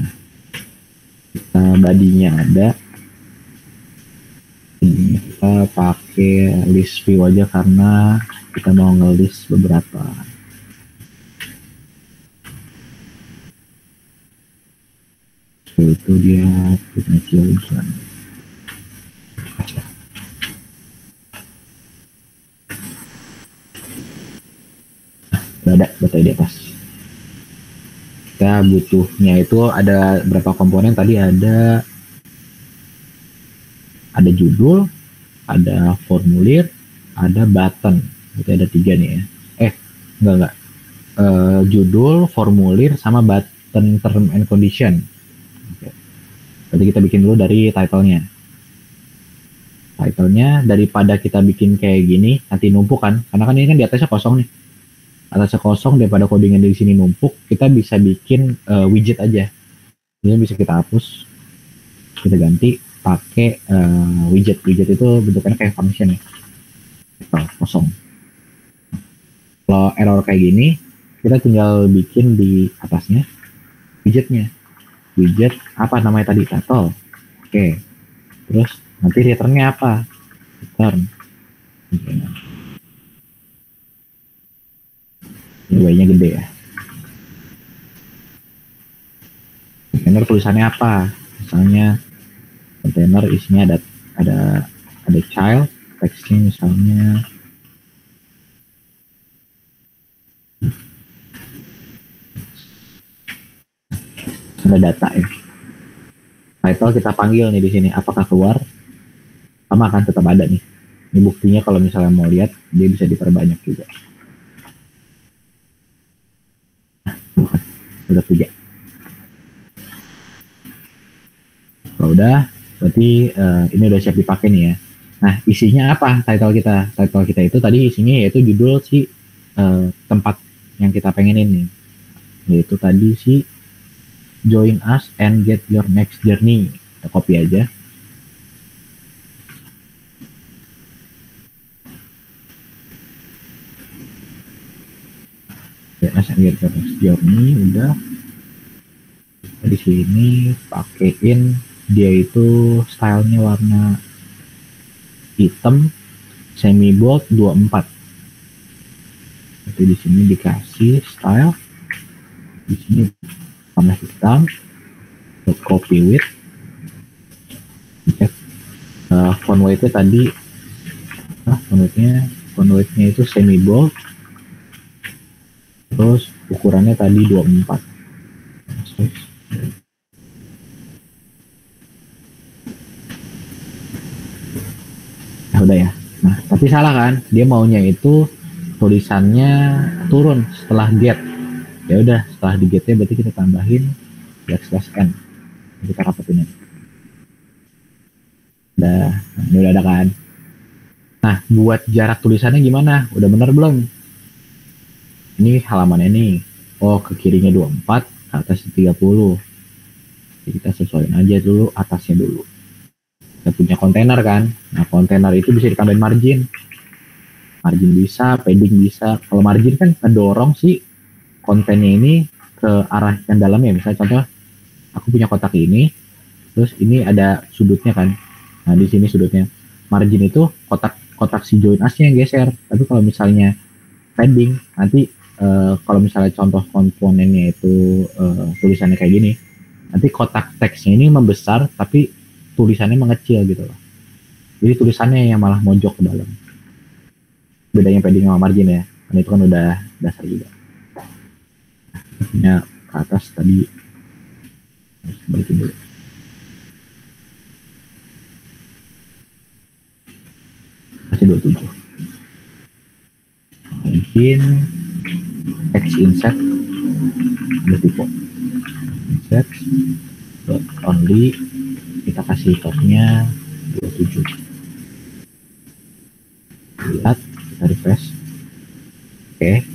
Nah, kita badinya ada. Ini kita kita pakai list view aja karena kita mau nge-list beberapa. Itu dia punya children. Ada data di atas. Kita butuhnya itu ada berapa komponen tadi, ada judul, ada formulir, ada button. Itu ada 3 nih ya. Enggak. Judul, formulir, sama button term and condition. Oke. Berarti kita bikin dulu dari title-nya. Title-nya daripada kita bikin kayak gini, nanti numpuk kan. Karena kan ini kan di atasnya kosong nih. Atasnya kosong, daripada codingnya di sini numpuk, kita bisa bikin widget aja. Ini bisa kita hapus, kita ganti pakai widget. Widget itu bentuknya kayak function ya, kosong. Kalau error kayak gini, kita tinggal bikin di atasnya widgetnya. Widget apa namanya tadi, title. Oke, terus nanti returnnya apa, return. Ini Y-nya gede ya. Kontainer tulisannya apa? Misalnya kontainer isinya ada child, teksnya misalnya ada data ya. Title kita panggil nih di sini, apakah keluar? Sama akan tetap ada nih. Ini buktinya kalau misalnya mau lihat, dia bisa diperbanyak juga. Udah 3. Kalau udah, berarti ini udah siap dipakai nih ya. Nah, isinya apa title kita? Title kita itu tadi isinya yaitu judul si tempat yang kita pengenin nih. Yaitu tadi si join us and get your next journey. Kita copy aja. Get your next journey udah. Di sini pakein dia itu stylenya warna hitam semi bold 24. Jadi di sini dikasih style, di sini warna hitam, copy with, font weight-nya tadi, font weight-nya itu semi bold, terus ukurannya tadi 24. Nah, udah ya. Nah, tapi salah kan? Dia maunya itu tulisannya turun setelah get. Ya udah, setelah di get-nya berarti kita tambahin \n. Kita rapetin aja. Udah, ini udah ada kan? Nah, buat jarak tulisannya gimana? Udah bener belum? Ini halamannya nih. Oh, ke kirinya 24, ke atasnya 30. Jadi kita sesuaiin aja dulu atasnya dulu. Kita punya kontainer kan. Nah, kontainer itu bisa ditambahin margin. Margin bisa, padding bisa. Kalau margin kan ngedorong si kontennya ini ke arah yang dalamnya. Misalnya contoh, aku punya kotak ini, terus ini ada sudutnya kan. Nah, di sini sudutnya. Margin itu kotak si join us-nya yang geser. Tapi kalau misalnya padding, nanti kalau misalnya contoh komponennya itu tulisannya kayak gini, nanti kotak teksnya ini membesar tapi tulisannya mengecil gitu loh. Jadi tulisannya yang malah mojok ke dalam. Bedanya padding sama margin ya, karena itu kan udah dasar juga. Nah, ke atas tadi harus balikin dulu. Kasih 27. Mungkin text insert ada tipe insert dot only, kita kasih topnya 27. Lihat, kita refresh. Oke,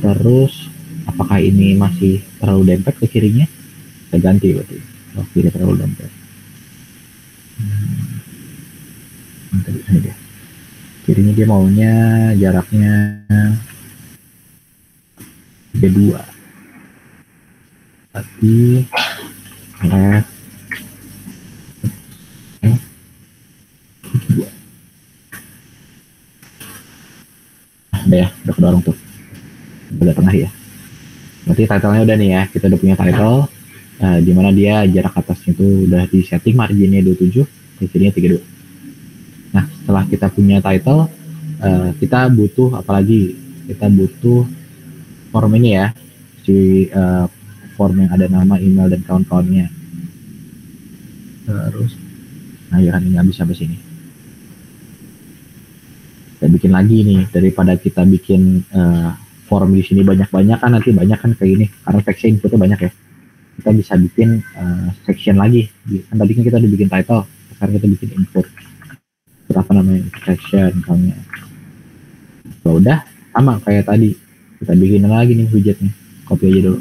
terus apakah ini masih terlalu dempet ke kirinya? Kita ganti berarti. Oh, kiri terlalu dempet. Ini dia. Kirinya dia maunya jaraknya B2. Tapi left 2. dorong tuh. Udah tengah ya. Berarti title-nya udah nih ya. Kita udah punya title. Di mana dia jarak atasnya itu udah di setting, marginnya 27, marginnya 32. Nah, setelah kita punya title, kita butuh apalagi? Kita butuh form ini ya. Form yang ada nama, email, dan kawan-kawannya. Terus, nah ya kan ini habis sampai sini. Kita bikin lagi nih, daripada kita bikin form di sini banyak-banyak kan, nanti banyak kan kayak gini, karena text inputnya banyak ya. Kita bisa bikin section lagi. Kan tadi kan kita udah bikin title, sekarang kita bikin input. Apa namanya? Section misalnya. Kalau udah sama kayak tadi, kita bikin lagi nih widgetnya. Copy aja dulu.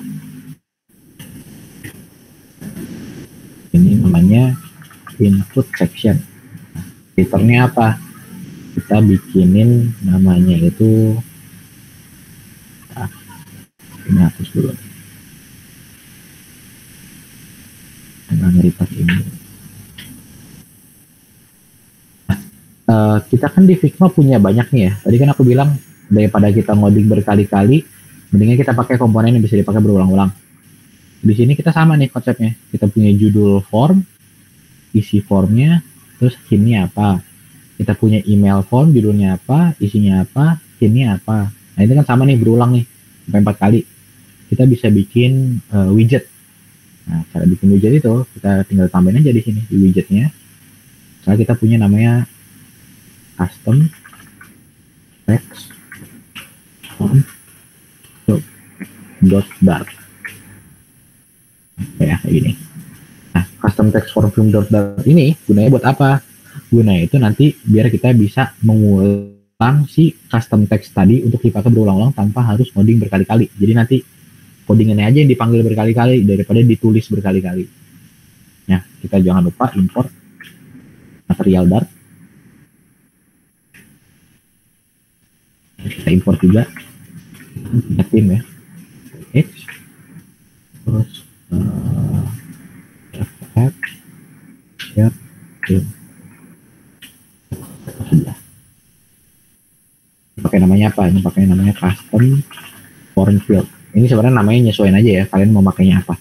Ini namanya input section. Filternya apa? Kita bikinin namanya itu, ini hapus dulu. Jangan ngeripas ini. Kita kan di Figma punya banyak nih ya. Tadi kan aku bilang daripada kita ngoding berkali-kali, mendingan kita pakai komponen yang bisa dipakai berulang-ulang. Di sini kita sama nih konsepnya. Kita punya judul form, isi formnya, terus hintnya apa. Kita punya email form, judulnya apa, isinya apa, hintnya apa. Nah itu kan sama nih, berulang nih sampai 4 kali. Kita bisa bikin widget. Nah cara bikin widget itu kita tinggal tambahin aja di sini di widgetnya. Setelah kita punya namanya custom text form dot dart. Kayak gini. Nah, custom text form dot dart ini gunanya buat apa? Gunanya itu nanti biar kita bisa mengulang si custom text tadi untuk dipakai berulang-ulang tanpa harus coding berkali-kali. Jadi nanti codingannya aja yang dipanggil berkali-kali daripada ditulis berkali-kali. Nah, kita jangan lupa import material dart. Kita import juga theme ya, h, terus share theme. Sudah. Pakai namanya apa? Ini pakai namanya custom form field. Ini sebenarnya namanya nyesuaiin aja ya, kalian mau makainya apa.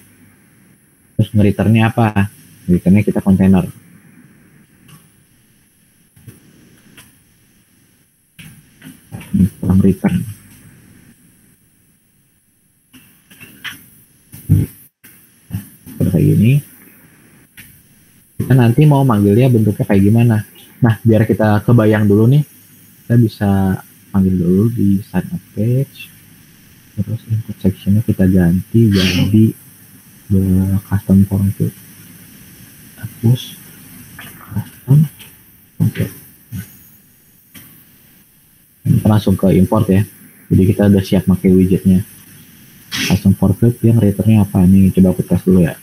Terus nge-returnnya apa? Returnnya kita kontainer. Form return. Seperti ini. Kita nanti mau manggilnya bentuknya kayak gimana. Nah, biar kita kebayang dulu nih, kita bisa panggil dulu di sign up page. Terus input sectionnya kita ganti jadi custom form field. Hapus custom form field. Kita langsung ke import ya. Jadi kita udah siap pakai widgetnya. Custom form field yang returnnya apa nih? Coba aku tes dulu ya.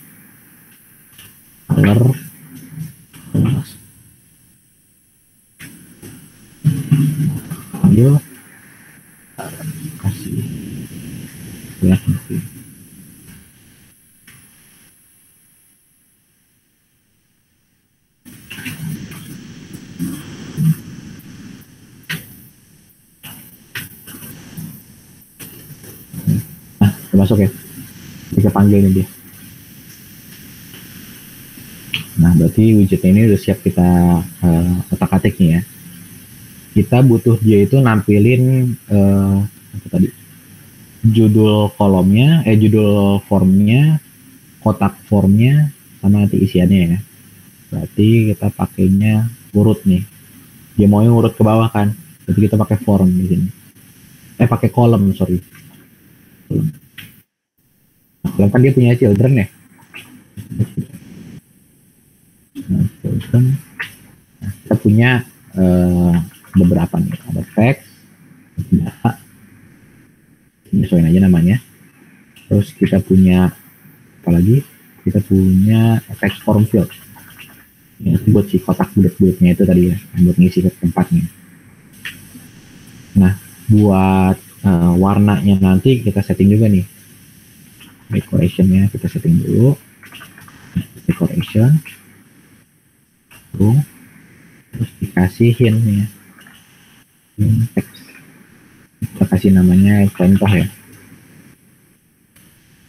Color. Ambil. Kasih. Ya, nanti. Nah, kita masuk ya. Kita panggil ini dia. Nah, berarti widget ini udah siap kita otak-atik nih ya. Kita butuh dia itu nampilin apa tadi? Judul kolomnya, judul formnya, kotak formnya, sama nanti isiannya ya. Berarti kita pakainya urut nih. Dia mau yang urut ke bawah kan. Berarti kita pakai form di sini. Pakai kolom, sorry. Nah, kan dia punya children ya. Nah, children. Nah, kita punya beberapa nih. Ada text, data, nyesuaiin aja namanya. Terus kita punya apa lagi? Kita punya text form field. Ya, itu buat si kotak bulat-bulatnya itu tadi ya, buat ngisi ke tempatnya. Nah, buat warnanya nanti kita setting juga nih. Decorationnya kita setting dulu. Decoration. Terus dikasih hint nih ya. Text. Kita kasih namanya contoh ya.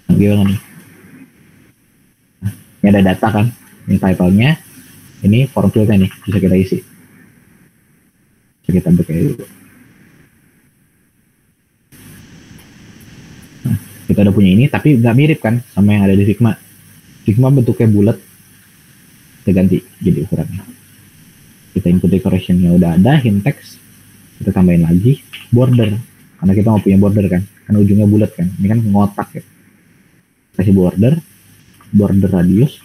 Nah, gimana nih? Ini ada data kan, ini title-nya, ini form field-nya nih, bisa kita isi. Bisa kita buka dulu. Nah, kita udah punya ini, tapi nggak mirip kan sama yang ada di Figma. Figma bentuknya bulat, kita ganti jadi ukurannya. Kita input decoration-nya udah ada, hint text, kita tambahin lagi border, karena kita mau punya border kan ujungnya bulat kan, ini kan ngotak ya. Kasih border radius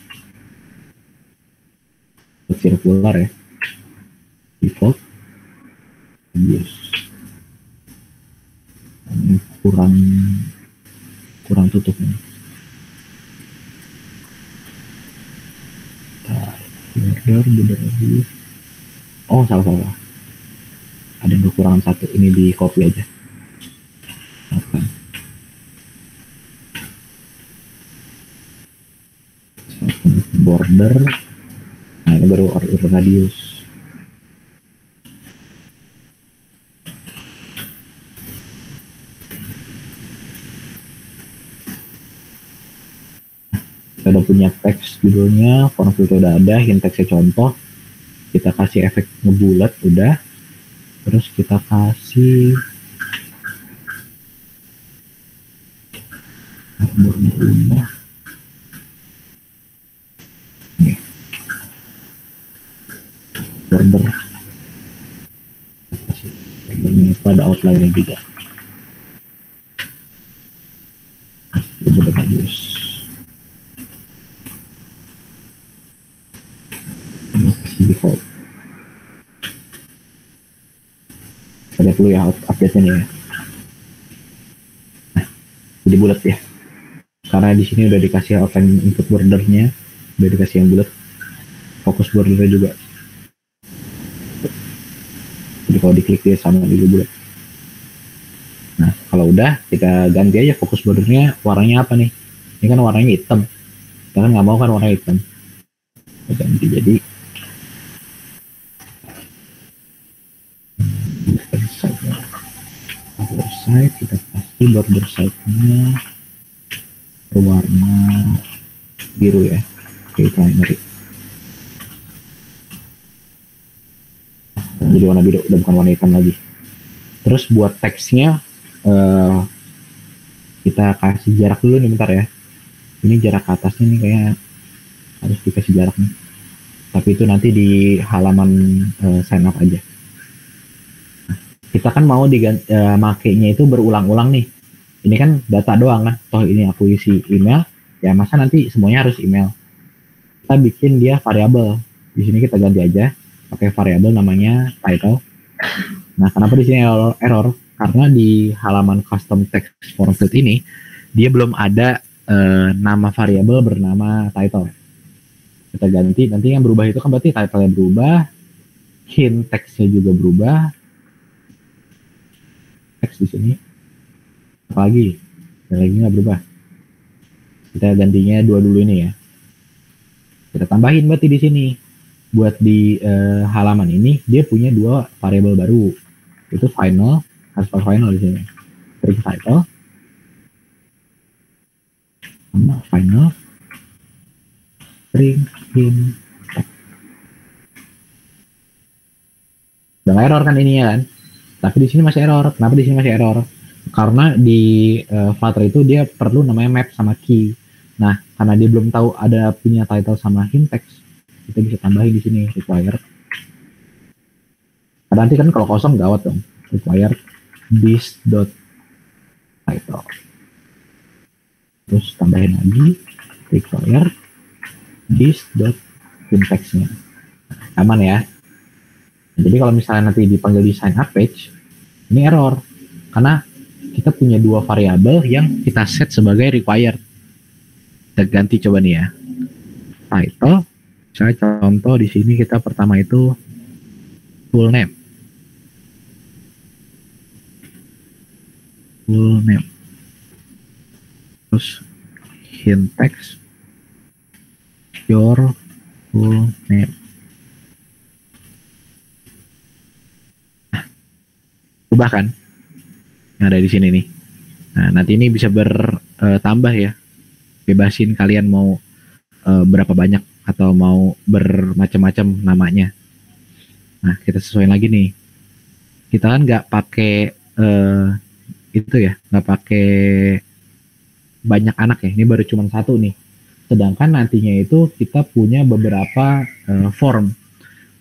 circular ya, default radius. Ini kurang tutup nih. Border radius. Oh salah, ada yang kekurangan satu, ini di copy aja. Oke. Border, nah ini baru order radius. Kita udah punya teks judulnya, form field udah ada, hint text contoh, kita kasih efek ngebulat udah, terus kita kasih border. Ini pada outline juga. Border radius. Default. Kita lihat dulu ya update-nya nih ya. Nah, jadi bulat ya. Karena di sini udah dikasih outline input bordernya, udah dikasih yang bulat. Fokus bordernya juga. Jadi kalau diklik dia sama juga bulat. Nah, kalau udah kita ganti aja fokus bordernya warnanya apa nih? Ini kan warnanya hitam. Kita kan nggak mau kan warna hitam. Kita ganti jadi border side, kita kasih border side-nya berwarna biru ya, kayak primary. Jadi warna biru, udah bukan warna hitam lagi. Terus buat teksnya kita kasih jarak dulu nih bentar ya. Ini jarak ke atasnya nih kayak harus dikasih jarak nih. Tapi itu nanti di halaman sign up aja. Nah, kita kan mau makainya itu berulang-ulang nih. Ini kan data doang kan. Toh ini aku isi email, ya masa nanti semuanya harus email. Kita bikin dia variabel. Di sini kita ganti aja pakai variabel namanya title. Nah, kenapa di sini error? Karena di halaman custom text form field ini dia belum ada nama variabel bernama title. Kita ganti, nanti yang berubah itu kan berarti title-nya berubah, hint text-nya juga berubah. Teks di sini apa lagi? Ada lagi nggak berubah? Kita gantinya dua dulu ini ya. Kita tambahin berarti di sini. Buat di halaman ini dia punya dua variabel baru. Itu final, harus pakai final di sini. String title sama final string hint text. Udah error kan ininya kan? Tapi di sini masih error. Kenapa di sini masih error? Karena di Flutter itu dia perlu namanya map sama key. Nah, karena dia belum tahu ada punya title sama hint text, kita bisa tambahin di sini required. Karena nanti kan kalau kosong gawat dong. Required this.title. Terus tambahin lagi required this.hint text-nya. Aman ya. Jadi kalau misalnya nanti dipanggil di sign up page, ini error. Karena kita punya dua variabel yang kita set sebagai required. Kita ganti coba nih ya. Title, saya contoh di sini kita pertama itu full name. Full name. Terus hint text your full name. Ubah kan? yang ada di sini nih. Nah, nanti ini bisa bertambah ya. Bebasin kalian mau berapa banyak atau mau bermacam-macam namanya. Nah, kita sesuaiin lagi nih. Kita kan nggak pakai itu ya, nggak pakai banyak anak ya. Ini baru cuma satu nih. Sedangkan nantinya itu kita punya beberapa form.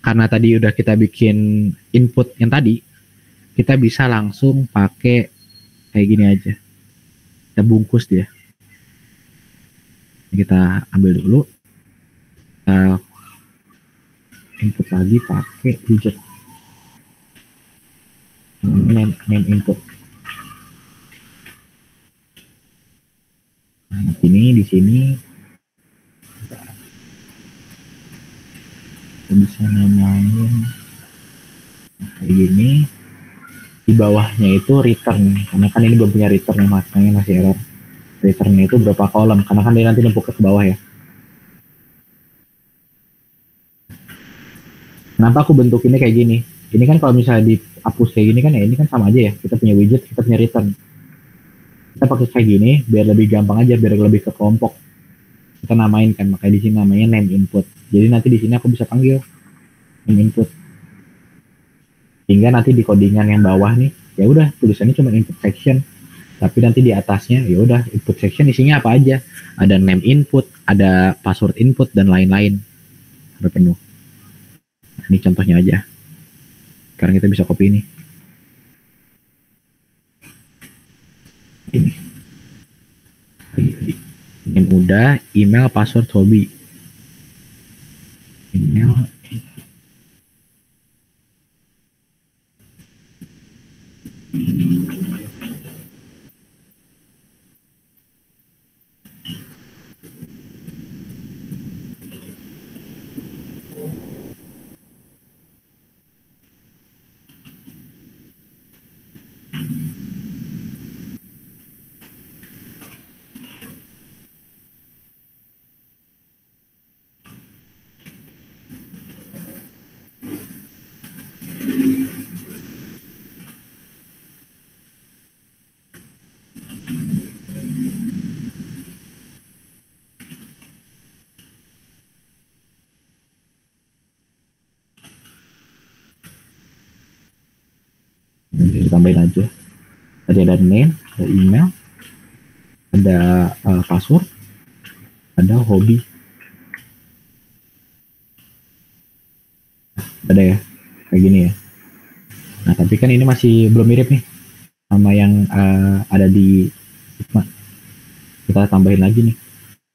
Karena tadi udah kita bikin input yang tadi, kita bisa langsung pakai kayak gini aja. Kita bungkus dia. Kita ambil dulu. Kita input lagi pakai widget. Name input. Nah, ini di sini kita bisa namain kayak gini. Di bawahnya itu return, karena kan ini belum punya return, makanya masih error. Returnnya itu berapa kolom, karena kan dia nanti numpuk ke bawah ya. Kenapa aku bentuk ini kayak gini? Ini kan kalau misalnya dihapus kayak gini kan ya, ini kan sama aja ya. Kita punya widget, kita punya return. Kita pakai kayak gini biar lebih gampang aja, biar lebih ke kelompok. Kita namain kan, makanya di sini namanya name input. Jadi nanti di sini aku bisa panggil name input. Hingga nanti di codingan yang bawah nih, ya udah tulisannya cuma input section. Tapi nanti di atasnya ya udah input section isinya apa aja. Ada name input, ada password input dan lain-lain. Sampai penuh. Nah, ini contohnya aja. Sekarang kita bisa copy ini. Ini. Yang udah, email, password, hobi. Email. Tambahin aja. Tadi ada name, ada email, ada password, ada hobi. Ada ya, kayak gini ya. Nah, tapi kan ini masih belum mirip nih sama yang ada di Sigma. Kita tambahin lagi nih.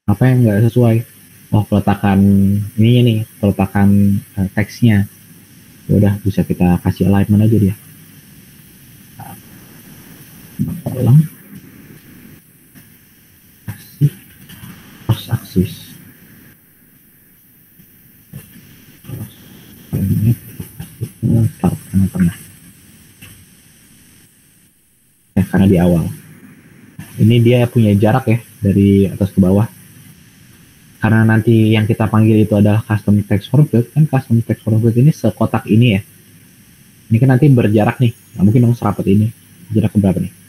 Apa yang nggak sesuai? Oh, peletakan ininya nih, peletakan teksnya. Ya udah, bisa kita kasih alignment aja dia. Tolong kasih cross axis. Tengah-tengah. Ya, karena di awal. Ini dia punya jarak ya dari atas ke bawah. Karena nanti yang kita panggil itu adalah custom text format, kan custom text format ini sekotak ini ya. Ini kan nanti berjarak nih. Nggak mungkin dong serapat ini. Jarak berapa nih?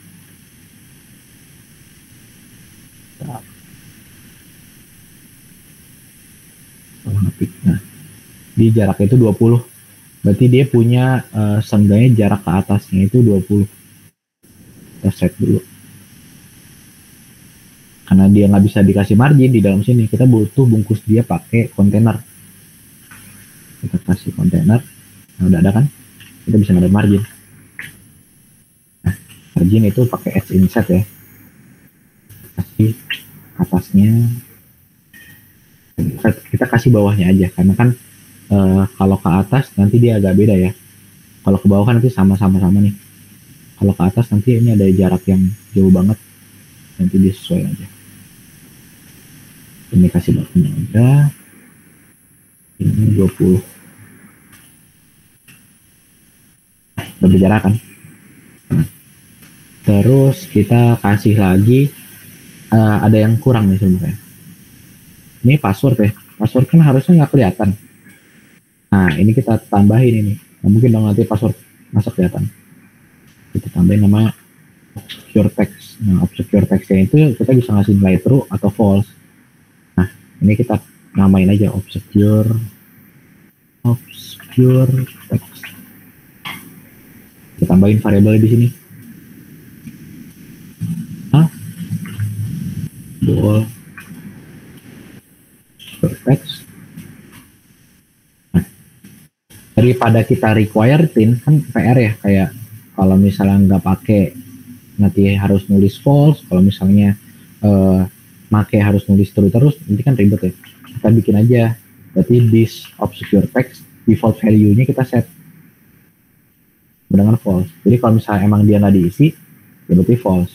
Nah, di jarak itu 20. Berarti dia punya seenggaknya jarak ke atasnya itu 20. Kita set dulu. Karena dia nggak bisa dikasih margin di dalam sini, kita butuh bungkus dia pakai kontainer. Kita kasih kontainer. Nah, udah ada kan? Kita bisa ngambil margin. Nah, margin itu pakai edge inset ya. Kasih atasnya. Kita kasih bawahnya aja, karena kan kalau ke atas nanti dia agak beda ya. Kalau ke bawah kan nanti sama-sama nih. Kalau ke atas nanti ini ada jarak yang jauh banget, nanti dia sesuai aja. Ini kasih bawahnya aja. Ini 20. Udah berjarak kan. Terus kita kasih lagi ada yang kurang nih sebenarnya. Ini password ya. Password kan harusnya nggak kelihatan. Nah, ini kita tambahin ini. Nah, mungkin dong nanti password masuk kelihatan. Kita tambahin nama obscure text. Nah, obscure textnya itu kita bisa ngasih nilai true atau false. Nah, ini kita namain aja obscure text. Kita tambahin variabel di sini. Bool text. Nah, daripada kita requirein kan PR ya, kayak kalau misalnya nggak pakai nanti harus nulis false, kalau misalnya pakai harus nulis true terus, nanti kan ribet ya. Kita bikin aja, berarti this obscure text default value-nya kita set dengan false. Jadi kalau misalnya emang dia nggak diisi, ya berarti false.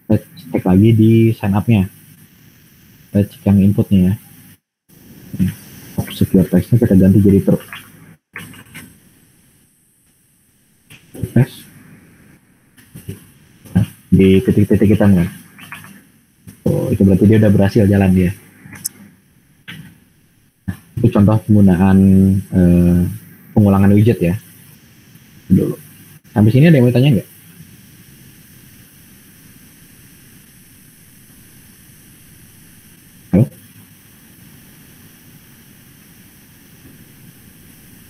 Kita cek lagi di sign up-nya, kita cek yang inputnya ya. Obscure text-nya kita ganti jadi true. Test. Nah, di titik-titik kita kan. Oh, itu berarti dia udah berhasil jalan dia. Nah, itu contoh penggunaan pengulangan widget ya. Dulu. Sampai sini ada yang mau tanya nggak? Halo?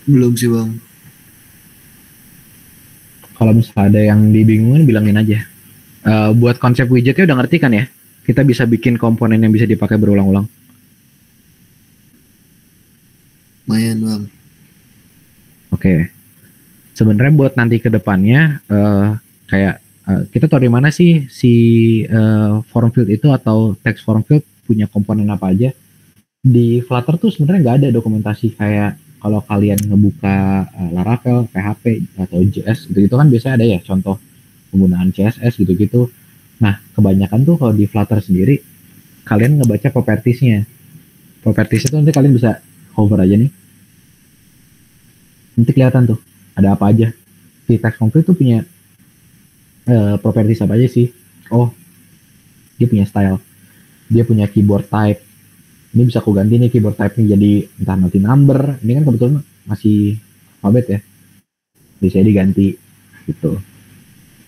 Belum sih bang. Kalau misalnya ada yang dibingungin bilangin aja. Buat konsep widgetnya udah ngerti kan ya? Kita bisa bikin komponen yang bisa dipakai berulang-ulang. Lumayan bang. Oke. Sebenarnya buat nanti ke depannya kayak kita tahu di mana sih si form field itu atau text form field punya komponen apa aja. Di Flutter tuh sebenarnya nggak ada dokumentasi kayak kalau kalian ngebuka Laravel, PHP atau JS gitu kan biasanya ada ya contoh penggunaan CSS gitu-gitu. Nah, kebanyakan tuh kalau di Flutter sendiri kalian ngebaca propertiesnya. Properties itu nanti kalian bisa hover aja nih. Nanti kelihatan tuh ada apa aja. Si text form field tuh punya properties apa aja sih? Oh, dia punya style. Dia punya keyboard type. Ini bisa aku ganti nih keyboard type-nya jadi entah nanti number. Ini kan kebetulan masih alfabet ya. Bisa diganti gitu.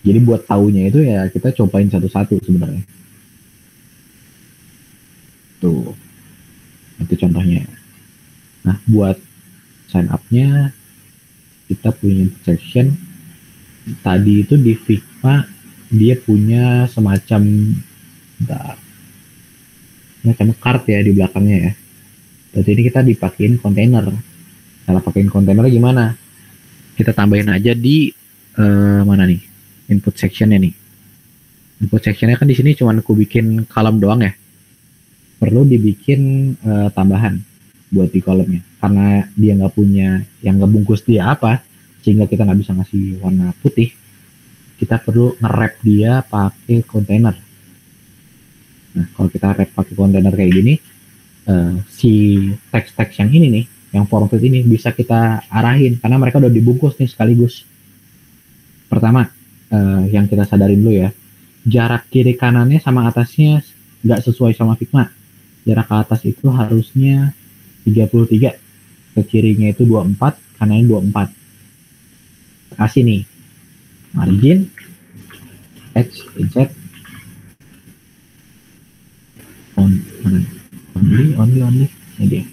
Jadi buat taunya itu ya kita cobain satu-satu sebenarnya. Tuh. Itu contohnya. Nah, buat sign up-nya kita punya section. Tadi itu di Figma dia punya semacam card ya di belakangnya ya. Berarti ini kita dipakein kontainer. Cara pakein kontainernya gimana? Kita tambahin aja di mana nih? Input sectionnya nih. Input sectionnya kan di sini cuma aku bikin kolom doang ya. Perlu dibikin tambahan buat di kolomnya. Karena dia nggak punya yang ngebungkus dia apa, sehingga kita nggak bisa ngasih warna putih. Kita perlu nge-wrap dia pakai kontainer. Nah, kalau kita wrap pakai kontainer kayak gini, si teks-teks yang ini nih, yang form field ini bisa kita arahin karena mereka udah dibungkus nih sekaligus. Pertama, yang kita sadarin dulu ya, jarak kiri kanannya sama atasnya nggak sesuai sama Figma. Jarak ke atas itu harusnya 33, ke kirinya itu 24, kanannya 24. Kasih nih, margin, X, Z, only, ini dia.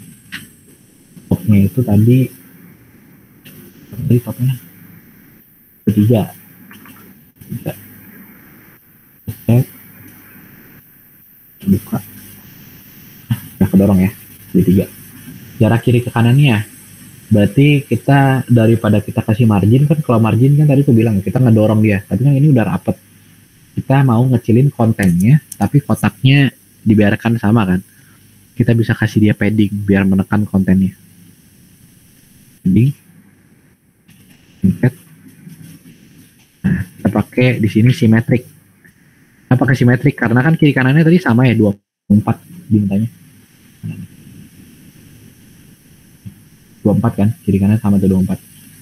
Topnya itu tadi topnya ketiga. Set, buka. Nah, kedorong ya, ketiga. Jarak kiri ke kanannya. Berarti kita daripada kita kasih margin kan, kalau margin kan tadi tuh bilang kita ngedorong dia, tapi kan ini udah rapet. Kita mau ngecilin kontennya, tapi kotaknya dibiarkan sama kan. Kita bisa kasih dia padding biar menekan kontennya. Padding. Embed. Nah, kita pakai di sini symmetric. Kita pakai symmetric karena kan kiri kanannya tadi sama ya 24 dimintanya. 24 kan, kiri kanan sama tuh 24.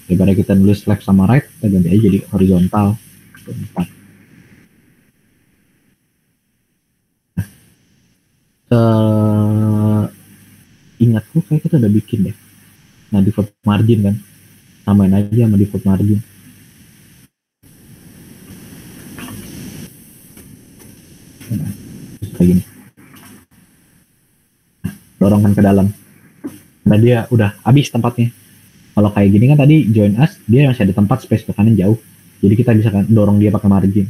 Daripada kita nulis left sama right, kita ganti aja jadi horizontal 24. Ingatku kayak kita udah bikin deh. Nah, default margin kan, samain aja sama default margin. kayak gini, dorongkan ke dalam. Nah dia udah habis tempatnya. Kalau kayak gini kan tadi join us, dia masih ada tempat space ke kanan jauh, jadi kita bisa kan dorong dia pakai margin.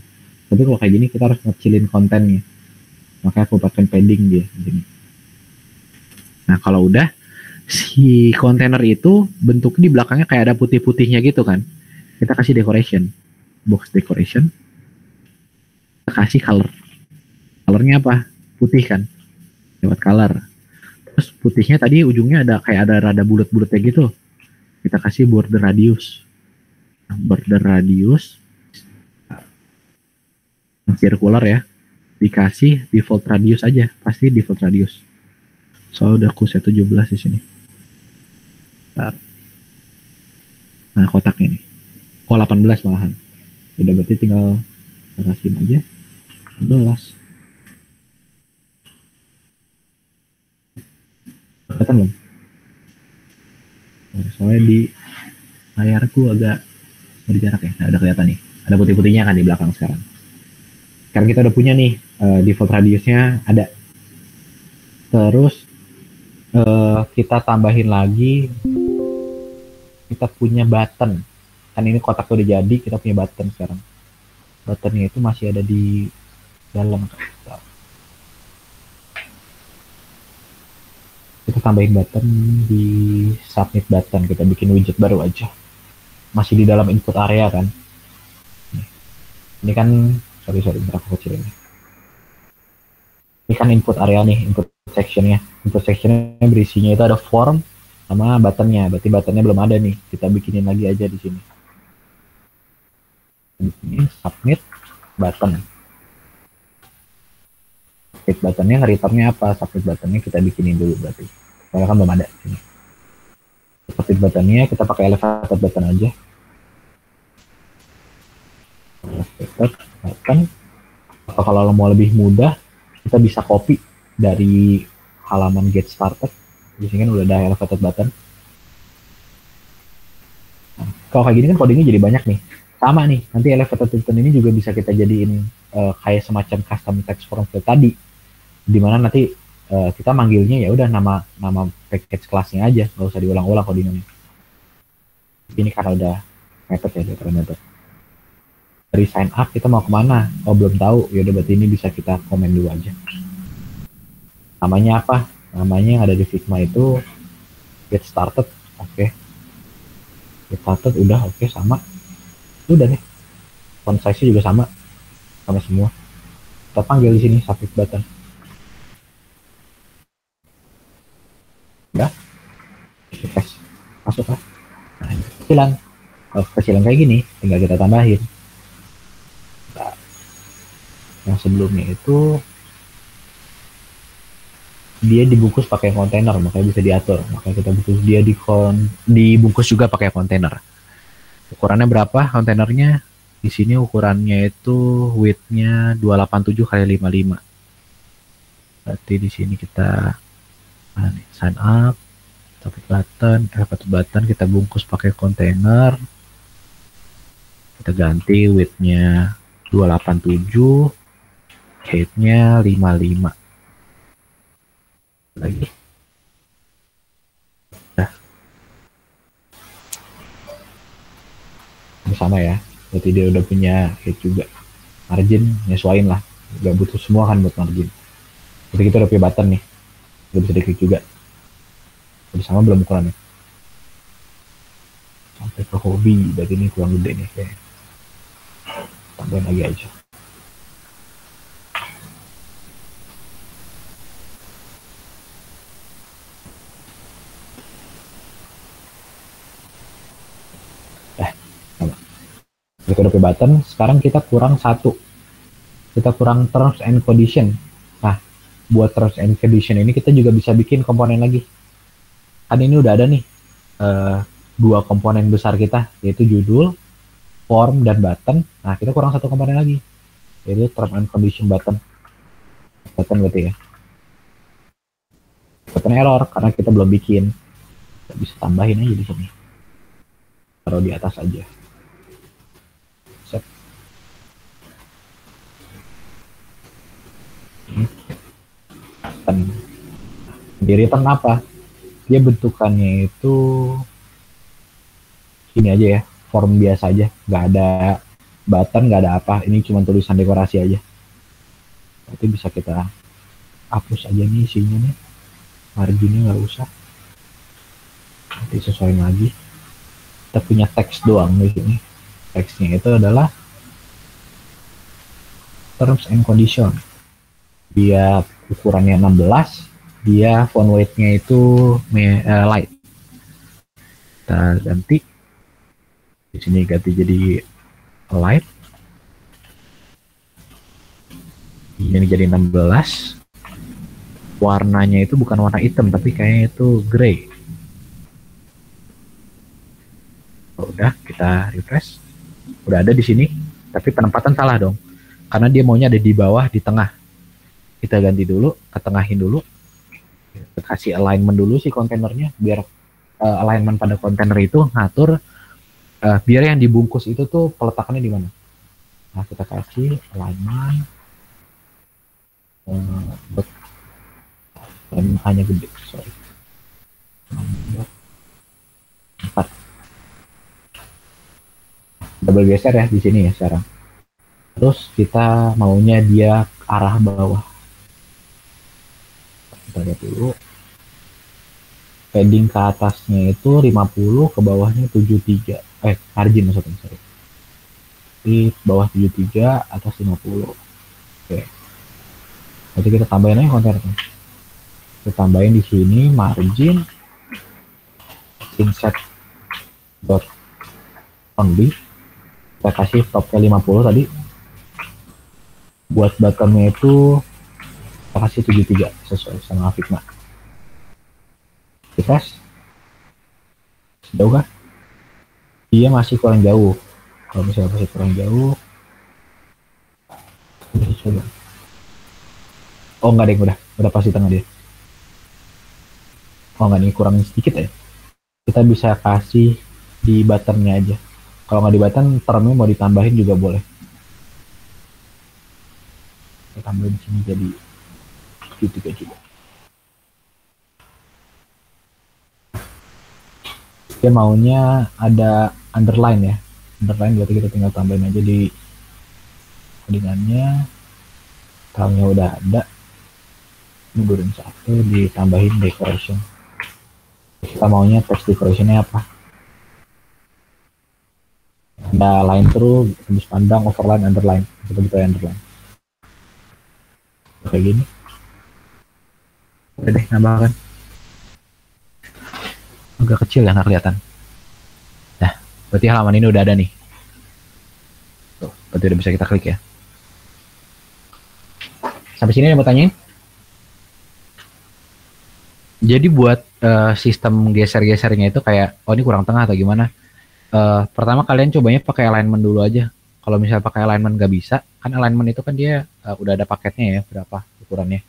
Tapi kalau kayak gini kita harus ngecilin kontennya, makanya aku pakai padding dia gini. Nah kalau udah, si kontainer itu bentuknya di belakangnya kayak ada putih-putihnya gitu kan, kita kasih decoration, box decoration, kita kasih colornya apa, putih kan, lewat color. Terus putihnya tadi ujungnya ada kayak ada rada bulat-bulatnya gitu, kita kasih border radius. Nah, border radius circular ya, dikasih default radius aja, pasti default radius. Soalnya udah aku set 17 di sini. Nah kotaknya nih, 18 malahan. Udah berarti tinggal kasihin aja 18. Kelihatan belum? Soalnya di layarku agak berjarak ya. Nah, udah kelihatan nih. Ada putih-putihnya kan di belakang sekarang. Sekarang kita udah punya nih default radiusnya ada. Terus kita tambahin lagi, kita punya button. Kan ini kotak udah jadi, kita punya button sekarang. Buttonnya itu masih ada di dalam. Kita tambahin button di submit button, kita bikin widget baru aja. Masih di dalam input area kan. Ini kan sorry aku kecilin. Ini kan input area nih, input sectionnya. Input sectionnya berisinya itu ada form sama buttonnya. Berarti buttonnya belum ada nih. Kita bikinin lagi aja di sini. Ini submit button. Submit buttonnya nge-returnnya apa? Submit buttonnya kita bikinin dulu berarti. Soalnya kan belum ada sini. Submit buttonnya kita pakai elevated button aja. Elevated button. Atau kalau mau lebih mudah, kita bisa copy dari halaman get started. Di sini kan udah ada elevated button. Nah, kalau kayak gini kan codingnya jadi banyak nih. Sama nih, nanti elevated button ini juga bisa kita jadiin kayak semacam custom text form field tadi, dimana nanti kita manggilnya ya udah nama package kelasnya aja, nggak usah diulang-ulang codingannya. Ini karena udah method ya, daripada method. Dari sign up kita mau kemana? Oh belum tahu, ya udah berarti ini bisa kita komen dulu aja. Namanya apa? Namanya yang ada di Figma itu get started, oke. Get started udah oke, sama. Udah nih. Font size-nya juga sama semua. Kita panggil di sini submit button. Udah. Press. Masuk lah. Nah, kecilan. Kalau kecilan kayak gini, tinggal kita tambahin. Nah, yang sebelumnya itu dia dibungkus pakai kontainer, makanya bisa diatur. Makanya kita bungkus dia dibungkus juga pakai kontainer. Ukurannya berapa kontainernya? Di sini ukurannya itu width-nya 287 x 55. Berarti di sini kita sign up, topik button, elevator button kita bungkus pakai kontainer. Kita ganti width-nya 287, height-nya 55. Lagi. Ini sama ya, berarti dia udah punya height juga. Margin nyesuain lah, gak butuh semua kan buat margin. Jadi kita udah punya button nih, udah bisa diklik juga. Udah sama belum ukurannya? Sampai ke hobi, berarti ini kurang gede nih kayak. Tambahin lagi aja. Kita udah punya button, sekarang kita kurang satu. Kita kurang terms and condition. Nah, buat terms and condition ini kita juga bisa bikin komponen lagi. Kan ini udah ada nih dua komponen besar kita, yaitu judul, form, dan button. Nah, kita kurang satu komponen lagi, yaitu terms and condition button. Button berarti ya. Button error karena kita belum bikin. Kita bisa tambahin aja di sini. Taruh di atas aja. Button. Di return apa? Dia bentukannya itu ini aja ya, form biasa aja, nggak ada button, nggak ada apa. Ini cuma tulisan dekorasi aja. Berarti bisa kita hapus aja nih isinya nih, marginnya nggak usah. Nanti sesuaiin lagi. Kita punya teks doang di sini. Teksnya itu adalah terms and condition. Dia ukurannya 16, dia font weight-nya itu light. Kita ganti. Di sini ganti jadi light. Ini jadi 16. Warnanya itu bukan warna hitam, tapi kayaknya itu grey. Udah, kita refresh. Udah ada di sini, tapi penempatan salah dong. Karena dia maunya ada di bawah, di tengah. Kita ganti dulu, ketengahin dulu. Kita kasih alignment dulu sih kontainernya, biar alignment pada kontainer itu ngatur biar yang dibungkus itu tuh peletakannya di mana. Nah, kita kasih alignment dan hanya gede, sorry. 4. Double geser ya di sini ya sekarang. Terus kita maunya dia arah bawah. Kita lihat dulu. Padding ke atasnya itu 50, ke bawahnya 73. Margin maksudnya, sorry. Di bawah 73, atas 50. Oke. Nanti kita tambahin aja kontennya. Kita tambahin di sini margin inset dot only. Kita kasih topnya 50 tadi. Buat bottomnya itu kita kasih 73 sesuai sama Figma. Refresh. Jauh kah? Dia masih kurang jauh. Kalau misalnya masih kurang jauh, kita coba. Oh enggak deh, udah pasti tengah dia. Oh enggak, ini kurang sedikit ya. Kita bisa kasih di buttonnya aja. Kalau nggak di button, termnya mau ditambahin juga boleh. Kita tambahin sini jadi 73 juga. Dia maunya ada underline ya. Underline berarti kita tinggal tambahin aja di codingannya. Kalau udah ada, mundurin 1, ditambahin decoration. Kita maunya text decorationnya apa? Ada line through, tembus pandang, overline, underline. Kita buka underline. Kayak gini. Udah deh, nambahkan. Agak kecil ya, nggak kelihatan. Nah, berarti halaman ini udah ada nih. Tuh, berarti udah bisa kita klik ya. Sampai sini ada mau tanyain? Jadi buat sistem geser-gesernya itu kayak, oh ini kurang tengah atau gimana? Pertama kalian cobanya pakai alignment dulu aja. Kalau misalnya pakai alignment nggak bisa, kan alignment itu kan dia udah ada paketnya ya, berapa ukurannya.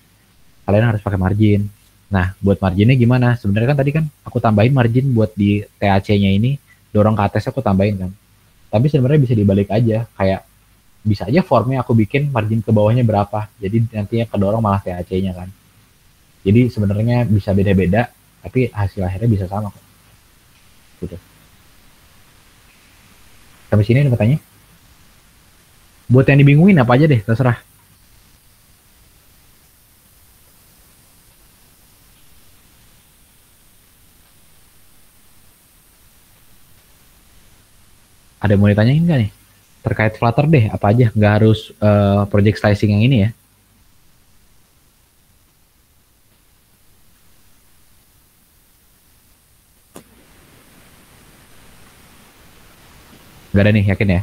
Kalian harus pakai margin. Nah, buat marginnya gimana? Sebenarnya kan tadi kan aku tambahin margin buat di TAC-nya ini, dorong ke atasnya aku tambahin kan. Tapi sebenarnya bisa dibalik aja, kayak bisa aja formnya aku bikin margin ke bawahnya berapa. Jadi nantinya kedorong malah TAC-nya kan. Jadi sebenarnya bisa beda-beda, tapi hasil akhirnya bisa sama kok. Gitu. Sampai sini ada pertanyaan? Buat yang dibingungin apa aja deh, terserah. Ada mau ditanyain nggak nih? Terkait Flutter deh, apa aja? Nggak harus project slicing yang ini ya. Nggak ada nih, yakin ya?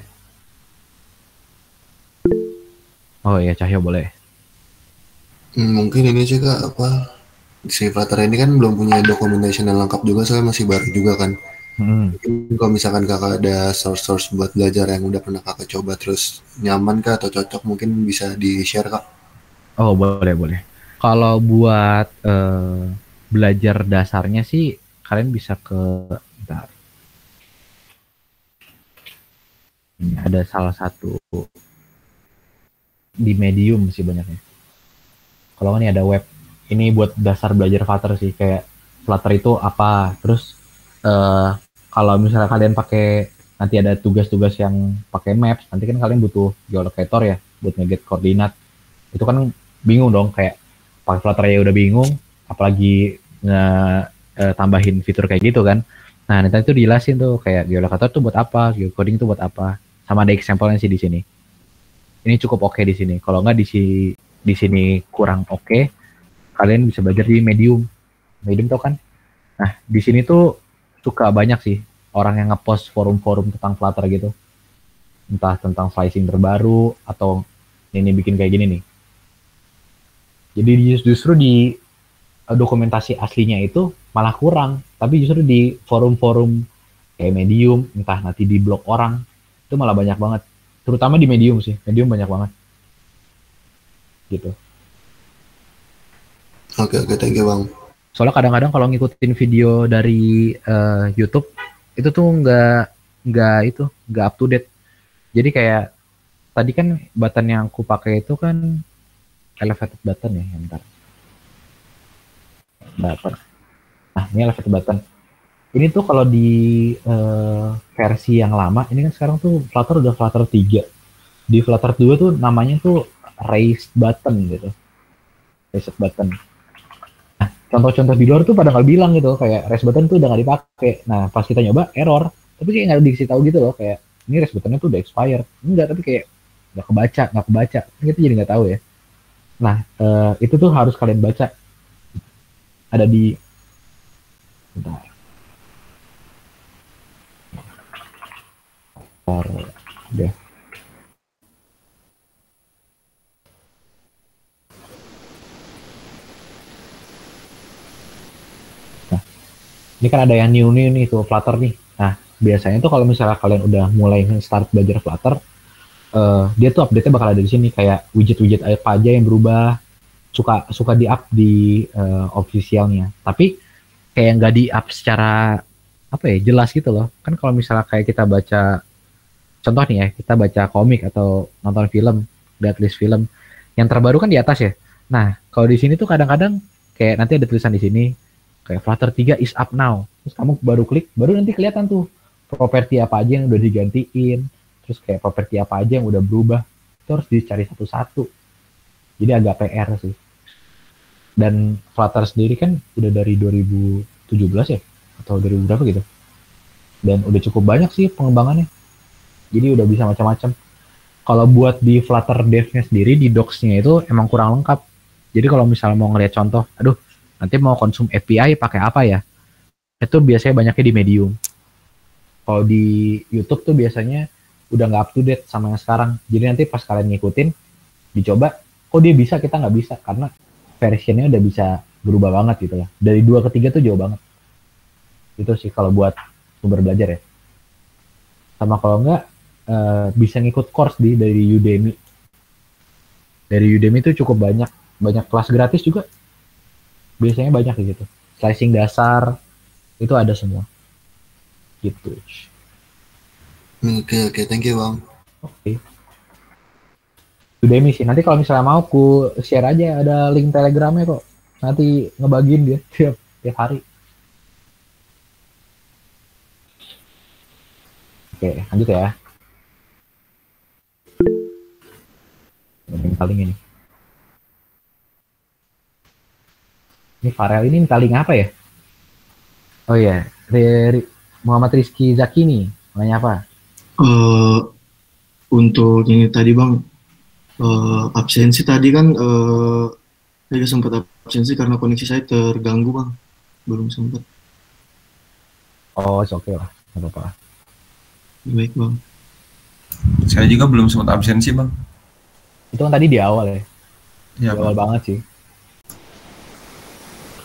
Oh iya, Cahyo boleh. Mungkin ini juga apa, si Flutter ini kan belum punya documentation yang lengkap juga, soalnya masih baru juga kan. Mungkin kalau misalkan kakak ada source buat belajar yang udah pernah kakak coba terus nyaman kah atau cocok, mungkin bisa di-share kak. Oh boleh. Kalau buat belajar dasarnya sih kalian bisa ke, bentar. Ini ada salah satu di Medium sih banyaknya. Kalau nggak nih ada web. Ini buat dasar belajar Flutter sih, kayak Flutter itu apa. Terus kalau misalnya kalian pakai nanti ada tugas-tugas yang pakai maps, nanti kan kalian butuh geolocator ya buat nge-get koordinat. Itu kan bingung dong, kayak pakai Flutter ya udah bingung, apalagi tambahin fitur kayak gitu kan. Nah, nanti itu dijelasin tuh kayak geolocator tuh buat apa, geocoding tuh buat apa. Sama ada example-nya sih di sini. Ini cukup oke di sini. Kalau nggak di sini kurang oke, kalian bisa belajar di Medium. Medium tau kan? Nah, di sini tuh suka banyak sih orang yang ngepost forum-forum tentang Flutter gitu. Entah tentang slicing terbaru atau ini bikin kayak gini nih. Jadi justru di dokumentasi aslinya itu malah kurang, tapi justru di forum-forum kayak Medium, entah nanti di blog orang, itu malah banyak banget. Terutama di Medium sih, Medium banyak banget. Gitu. Oke, thank you Bang. Soalnya kadang-kadang kalau ngikutin video dari YouTube, itu tuh nggak up to date. Jadi kayak tadi kan button yang aku pakai itu kan elevated button ya, bentar. Nah, ini elevated button. Ini tuh kalau di versi yang lama, ini kan sekarang tuh Flutter udah Flutter 3. Di Flutter 2 tuh namanya tuh raised button gitu. Raised button. Nah, contoh-contoh di luar tuh pada nggak bilang gitu, kayak raised button tuh udah nggak dipakai. Nah, pas kita nyoba, error. Tapi kayak nggak dikasih tahu gitu loh, kayak ini raised buttonnya tuh udah expired. Enggak, tapi kayak nggak kebaca. Kita jadi nggak tahu ya. Nah, itu tuh harus kalian baca. Ada di bentar. Udah. Nah, ini kan ada yang new nih tuh Flutter nih. Nah, biasanya tuh kalau misalnya kalian udah mulai start belajar Flutter, dia tuh update-nya bakal ada di sini, kayak widget-widget apa aja yang berubah, suka di up di officialnya, tapi kayak nggak di up secara apa ya jelas gitu loh. Kan kalau misalnya kayak kita baca contoh nih ya, kita baca komik atau nonton film, lihat list film yang terbaru kan di atas ya. Nah, kalau di sini tuh kadang-kadang kayak nanti ada tulisan di sini kayak Flutter 3 is up now, terus kamu baru klik, baru nanti kelihatan tuh properti apa aja yang udah digantiin, terus kayak properti apa aja yang udah berubah. Itu harus dicari satu-satu, jadi agak PR sih. Dan Flutter sendiri kan udah dari 2017 ya, atau 2000 berapa gitu, dan udah cukup banyak sih pengembangannya, jadi udah bisa macam-macam. Kalau buat di Flutter Dev-nya sendiri, di docs-nya itu emang kurang lengkap. Jadi kalau misalnya mau ngeliat contoh, aduh nanti mau konsum API pakai apa ya, itu biasanya banyaknya di Medium. Kalau di YouTube tuh biasanya udah nggak up to date sama yang sekarang. Jadi nanti pas kalian ngikutin, dicoba, kok dia bisa, kita nggak bisa, karena versionnya udah bisa berubah banget gitu lah. Dari 2 ke 3 tuh jauh banget. Itu sih kalau buat sumber belajar ya. Sama kalau nggak, bisa ngikut course dari Udemy. Dari Udemy itu cukup banyak kelas gratis juga. Biasanya banyak gitu. Slicing dasar, itu ada semua. Gitu. Oke, thank you Bang. Oke. Udemy sih. Nanti kalau misalnya mau, ku share aja, ada link Telegramnya kok. Nanti ngebagiin dia tiap hari. Oke, lanjut ya. Yang paling ini. Ini Farel ini minta link apa ya? Oh iya, Muhammad Rizky Zaki nih. Nanya apa? Untuk ini tadi Bang, absensi tadi kan saya sempat absensi karena koneksi saya terganggu Bang, belum sempat. Oh, oke lah, nggak apa-apa. Baik Bang. Saya juga belum sempat absensi Bang. Itu kan tadi di awal ya? Ya, di awal banget sih.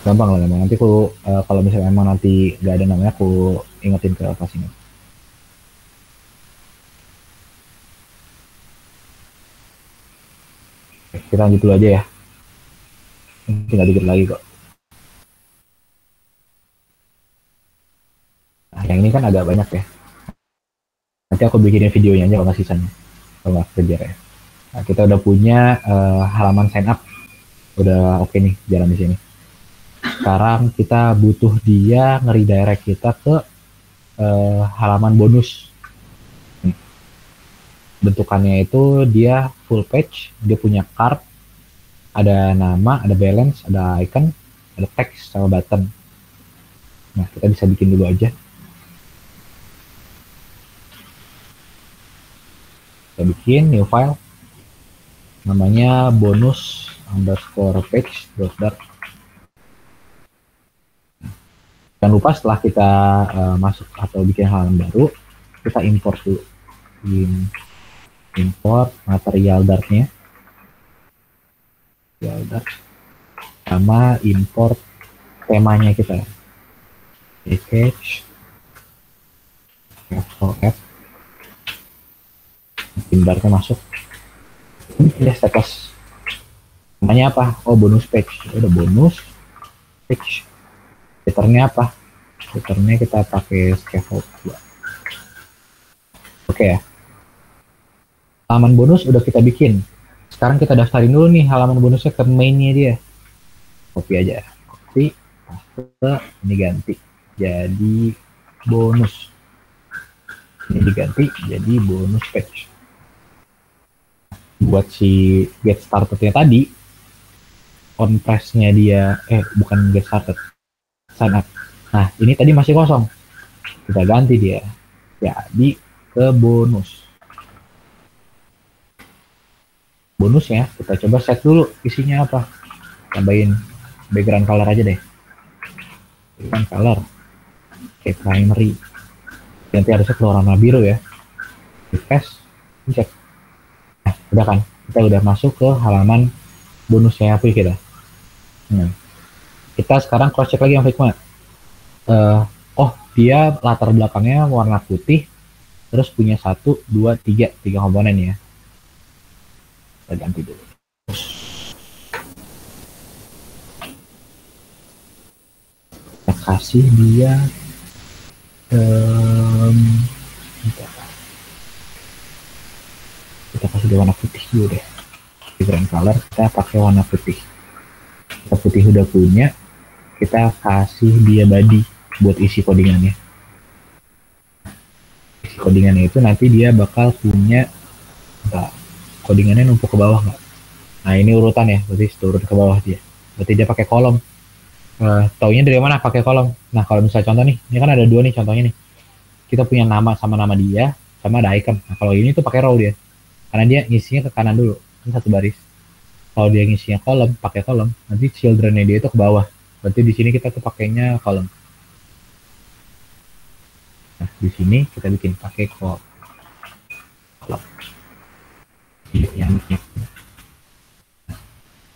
Gampang lah, nanti aku kalau misalnya emang nanti nggak ada namanya, aku ingetin ke pas ini. Kita lanjut dulu aja ya. Tinggal dikit lagi kok. Nah, yang ini kan agak banyak ya. Nanti aku bikinin videonya aja kalau nggak sisanya. Kalau nggak kerja ya. Nah, kita udah punya halaman sign up. Udah oke nih jalan di sini. Sekarang kita butuh dia nge-redirect kita ke halaman bonus. Bentukannya itu dia full page, dia punya card, ada nama, ada balance, ada icon, ada text sama button. Nah, kita bisa bikin dulu aja. Kita bikin new file, namanya bonus_page.dart. Jangan lupa setelah kita masuk atau bikin halaman baru, kita import dulu. Import material dartnya, sama import temanya kita. Package, F, dartnya masuk. Ini status. Namanya apa? Oh, bonus page. Udah bonus page. Filternya apa? Filternya kita pakai scaffold 2. Oke ya. Halaman bonus udah kita bikin. Sekarang kita daftarin dulu nih halaman bonusnya ke mainnya dia. Copy aja. Copy, paste, ini ganti jadi bonus. Ini diganti jadi bonus page. Buat si get started-nya tadi, on press-nya dia, bukan get started, sign up. Nah, ini tadi masih kosong. Kita ganti dia jadi ke bonus. Bonusnya kita coba set dulu isinya apa. Tambahin background color aja deh. Background color. Oke, primary. Nanti harusnya keluar warna biru ya. Refresh, cek. Nah, udah kan? Kita udah masuk ke halaman bonusnya apa kita. Nah, kita sekarang cross check lagi yang Figma. Dia latar belakangnya warna putih, terus punya 1, 2, 3 komponen ya. Kita ganti dulu. Kita kasih dia kita kasih dia warna putih dulu deh. Background color kita pakai warna putih. Kita putih udah punya, kita kasih dia body buat isi codingannya. Isi codingannya itu nanti dia bakal punya codingannya numpuk ke bawah nggak? Nah, ini urutan ya, berarti turun ke bawah dia. Berarti dia pakai kolom. Taunya dari mana pakai kolom? Nah, kalau misalnya contoh nih, ini kan ada 2 nih contohnya nih. Kita punya nama sama nama dia, sama ada icon. Nah, kalau ini tuh pakai row dia. Karena dia ngisinya ke kanan dulu, kan 1 baris. Kalau dia ngisinya kolom, pakai kolom, nanti children-nya dia itu ke bawah. Berarti di sini kita tuh pakainya kolom. Nah, di sini kita bikin pakai kolom.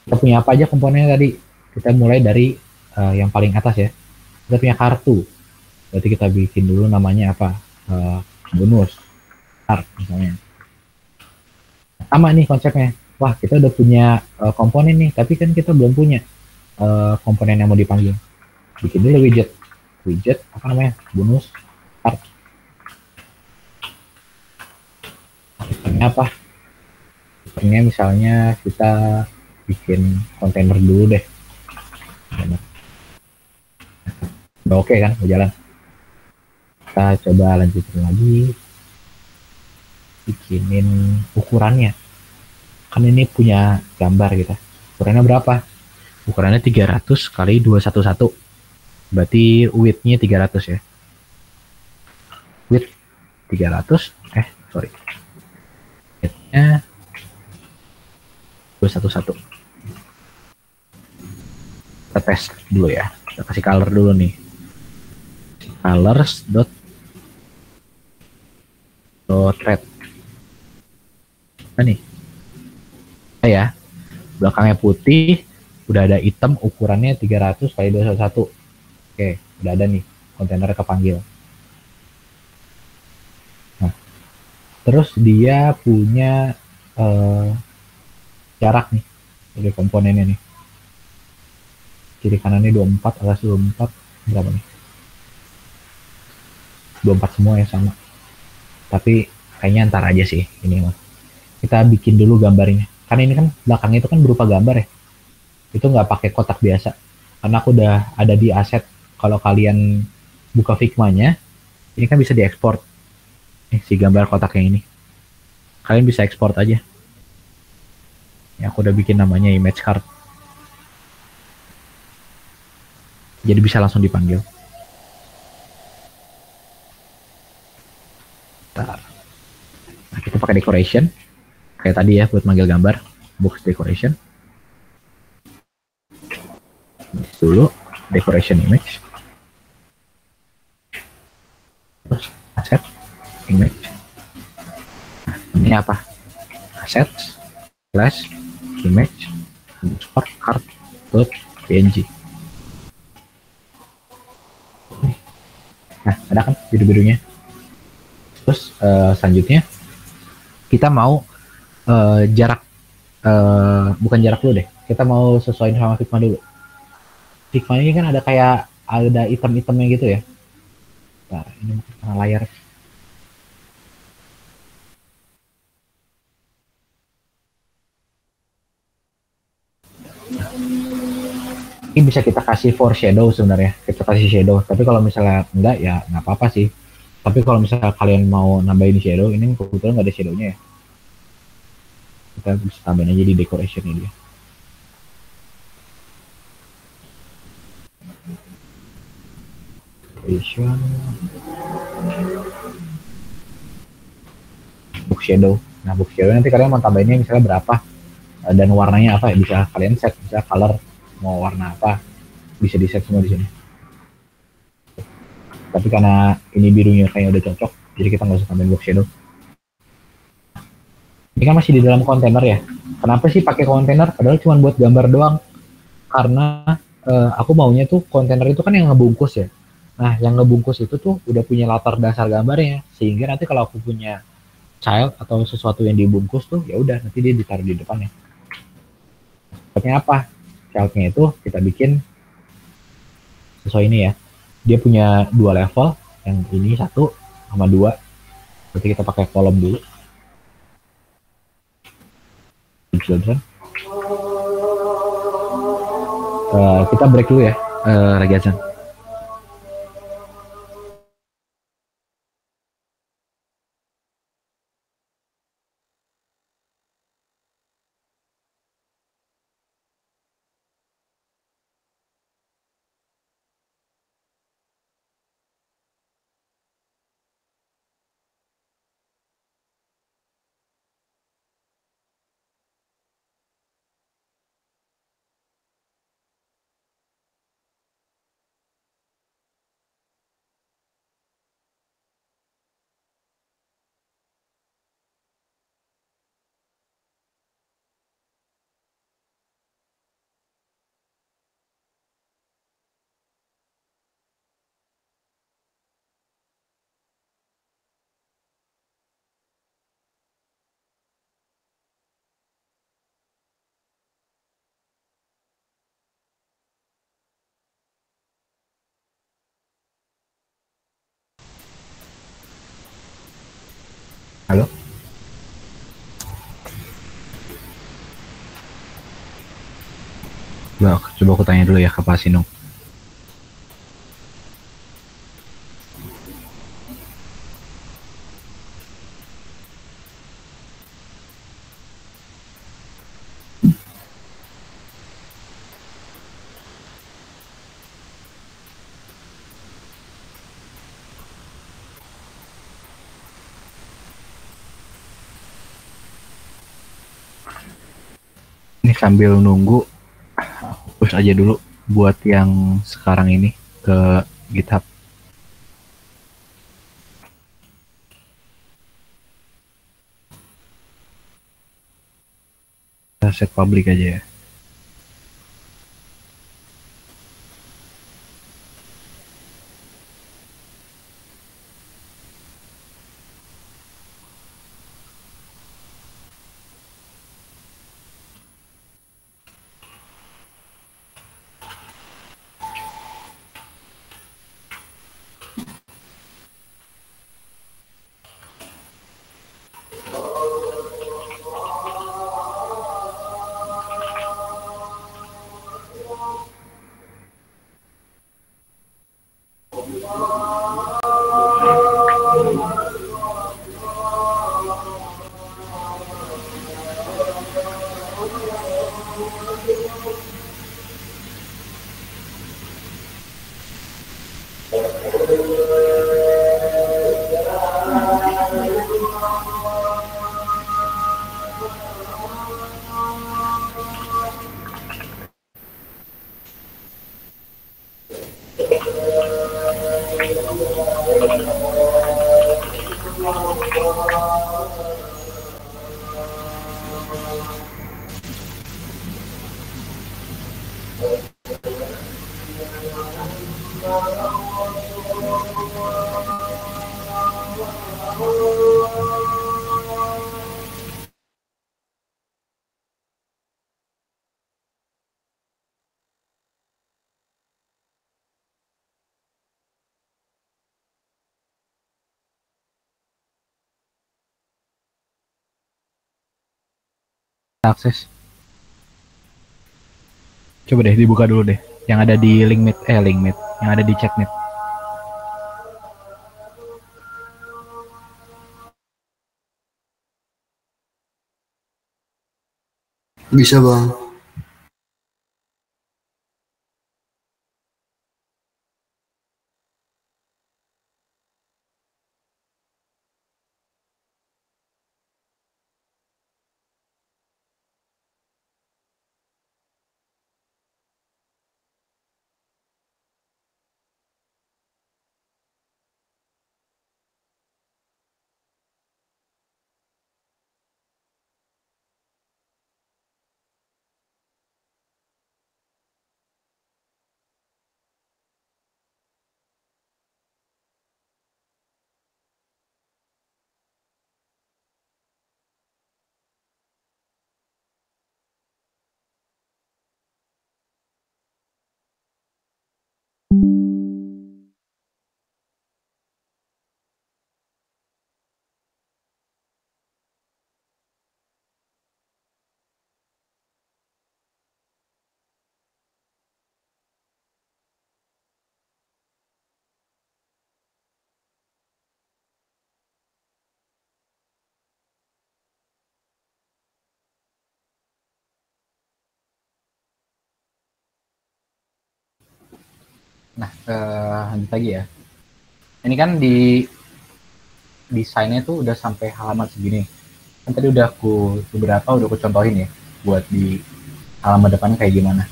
Kita punya apa aja komponennya tadi? Kita mulai dari yang paling atas ya. Kita punya kartu. Berarti kita bikin dulu namanya apa? Bonus. Card misalnya. Sama nih konsepnya. Wah, kita udah punya komponen nih, tapi kan kita belum punya komponen yang mau dipanggil. Bikin dulu widget. Widget apa namanya? Bonus card. Ini apa? Ini misalnya kita bikin kontainer dulu deh. Udah oke kan? Udah jalan. Kita coba lanjutin lagi. Bikinin ukurannya. Kan ini punya gambar gitu. Ukurannya berapa? Ukurannya 300 kali 211. Berarti width-nya 300 ya. Width 300. Width-nya 211. Kita tes dulu ya. Kita kasih color dulu nih. Colors dot red. Nah nih. Ya. Belakangnya putih, udah ada hitam, ukurannya 300 kali 211. Oke, udah ada nih kontainer kepanggil. Nah, terus dia punya jarak nih dari komponennya nih. Kiri kanannya 24, atas 24, berapa nih? 24 semua ya sama. Tapi kayaknya ntar aja sih ini mah. Kita bikin dulu gambarnya. Karena ini kan belakangnya itu kan berupa gambar ya. itu nggak pakai kotak biasa, karena aku udah ada di aset. Kalau kalian buka Figma-nya, ini kan bisa diekspor. Si gambar kotak yang ini, kalian bisa ekspor aja. Ya, aku udah bikin namanya image card, jadi bisa langsung dipanggil. Bentar. Nah, kita pakai decoration kayak tadi ya buat manggil gambar, box decoration. Dulu decoration image, terus asset image. Nah, ini apa? Assets slash image card .png. Nah, ada kan biru-birunya. Terus selanjutnya kita mau jarak, bukan jarak dulu deh, kita mau sesuaiin sama Figma dulu. Figma ini kan ada kayak ada item-itemnya gitu ya. Nah, ini karena layar. Ini bisa kita kasih foreshadow sebenarnya, kita kasih shadow. Tapi kalau misalnya enggak ya nggak apa-apa sih. Tapi kalau misalnya kalian mau nambahin shadow, ini kebetulan nggak ada shadownya ya. Kita bisa tambahin aja di decoration ini dia. Book shadow. Nah, book shadow nanti kalian mau tambahinnya misalnya berapa dan warnanya apa, bisa kalian set, bisa color mau warna apa, bisa di set semua di sini. Tapi karena ini birunya kayaknya udah cocok, jadi kita nggak usah tambahin book shadow. Ini kan masih di dalam kontainer ya. Kenapa sih pakai kontainer? Padahal cuma buat gambar doang. Karena aku maunya tuh kontainer itu kan yang ngebungkus ya. Nah, yang ngebungkus itu tuh udah punya latar dasar gambarnya, sehingga nanti kalau aku punya child atau sesuatu yang dibungkus tuh, ya udah nanti dia ditaruh di depannya. Sepertinya apa? Childnya itu kita bikin sesuai ini ya. Dia punya 2 level, yang ini 1 sama 2. Berarti kita pakai kolom dulu. Children. Kita break dulu ya, Ragazan. Halo? Coba aku tanya dulu ya ke Pak Sinung. Ini sambil nunggu, push aja dulu buat yang sekarang ini ke GitHub. Kita set public aja ya. Akses. Coba deh dibuka dulu deh. Yang ada di link meet, yang ada di chat meet. Bisa bang. Nah, lanjut lagi ya. Ini kan di desainnya tuh udah sampai halaman segini. Kan tadi udah aku contohin ya buat di halaman depannya kayak gimana.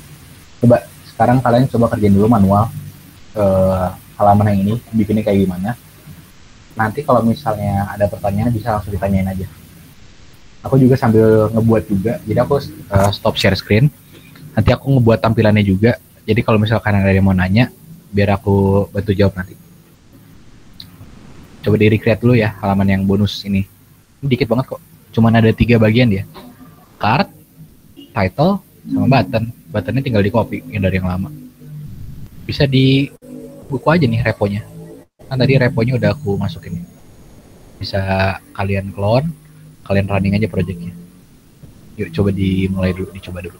Coba sekarang kalian coba kerjain dulu manual halaman yang ini bikinnya kayak gimana. Nanti kalau misalnya ada pertanyaan bisa langsung ditanyain aja. Aku juga sambil ngebuat juga. Jadi aku stop share screen. Nanti aku ngebuat tampilannya juga. Jadi kalau misalkan ada yang mau nanya, biar aku bantu jawab nanti. Coba di recreate dulu ya halaman yang bonus ini. Ini dikit banget kok. Cuman ada 3 bagian dia. Card, title, sama button. Buttonnya tinggal di copy yang dari yang lama. Bisa di buku aja nih reponya. Kan tadi reponya udah aku masukin. Bisa kalian clone, kalian running aja projectnya. Yuk coba dimulai dulu, dicoba dulu.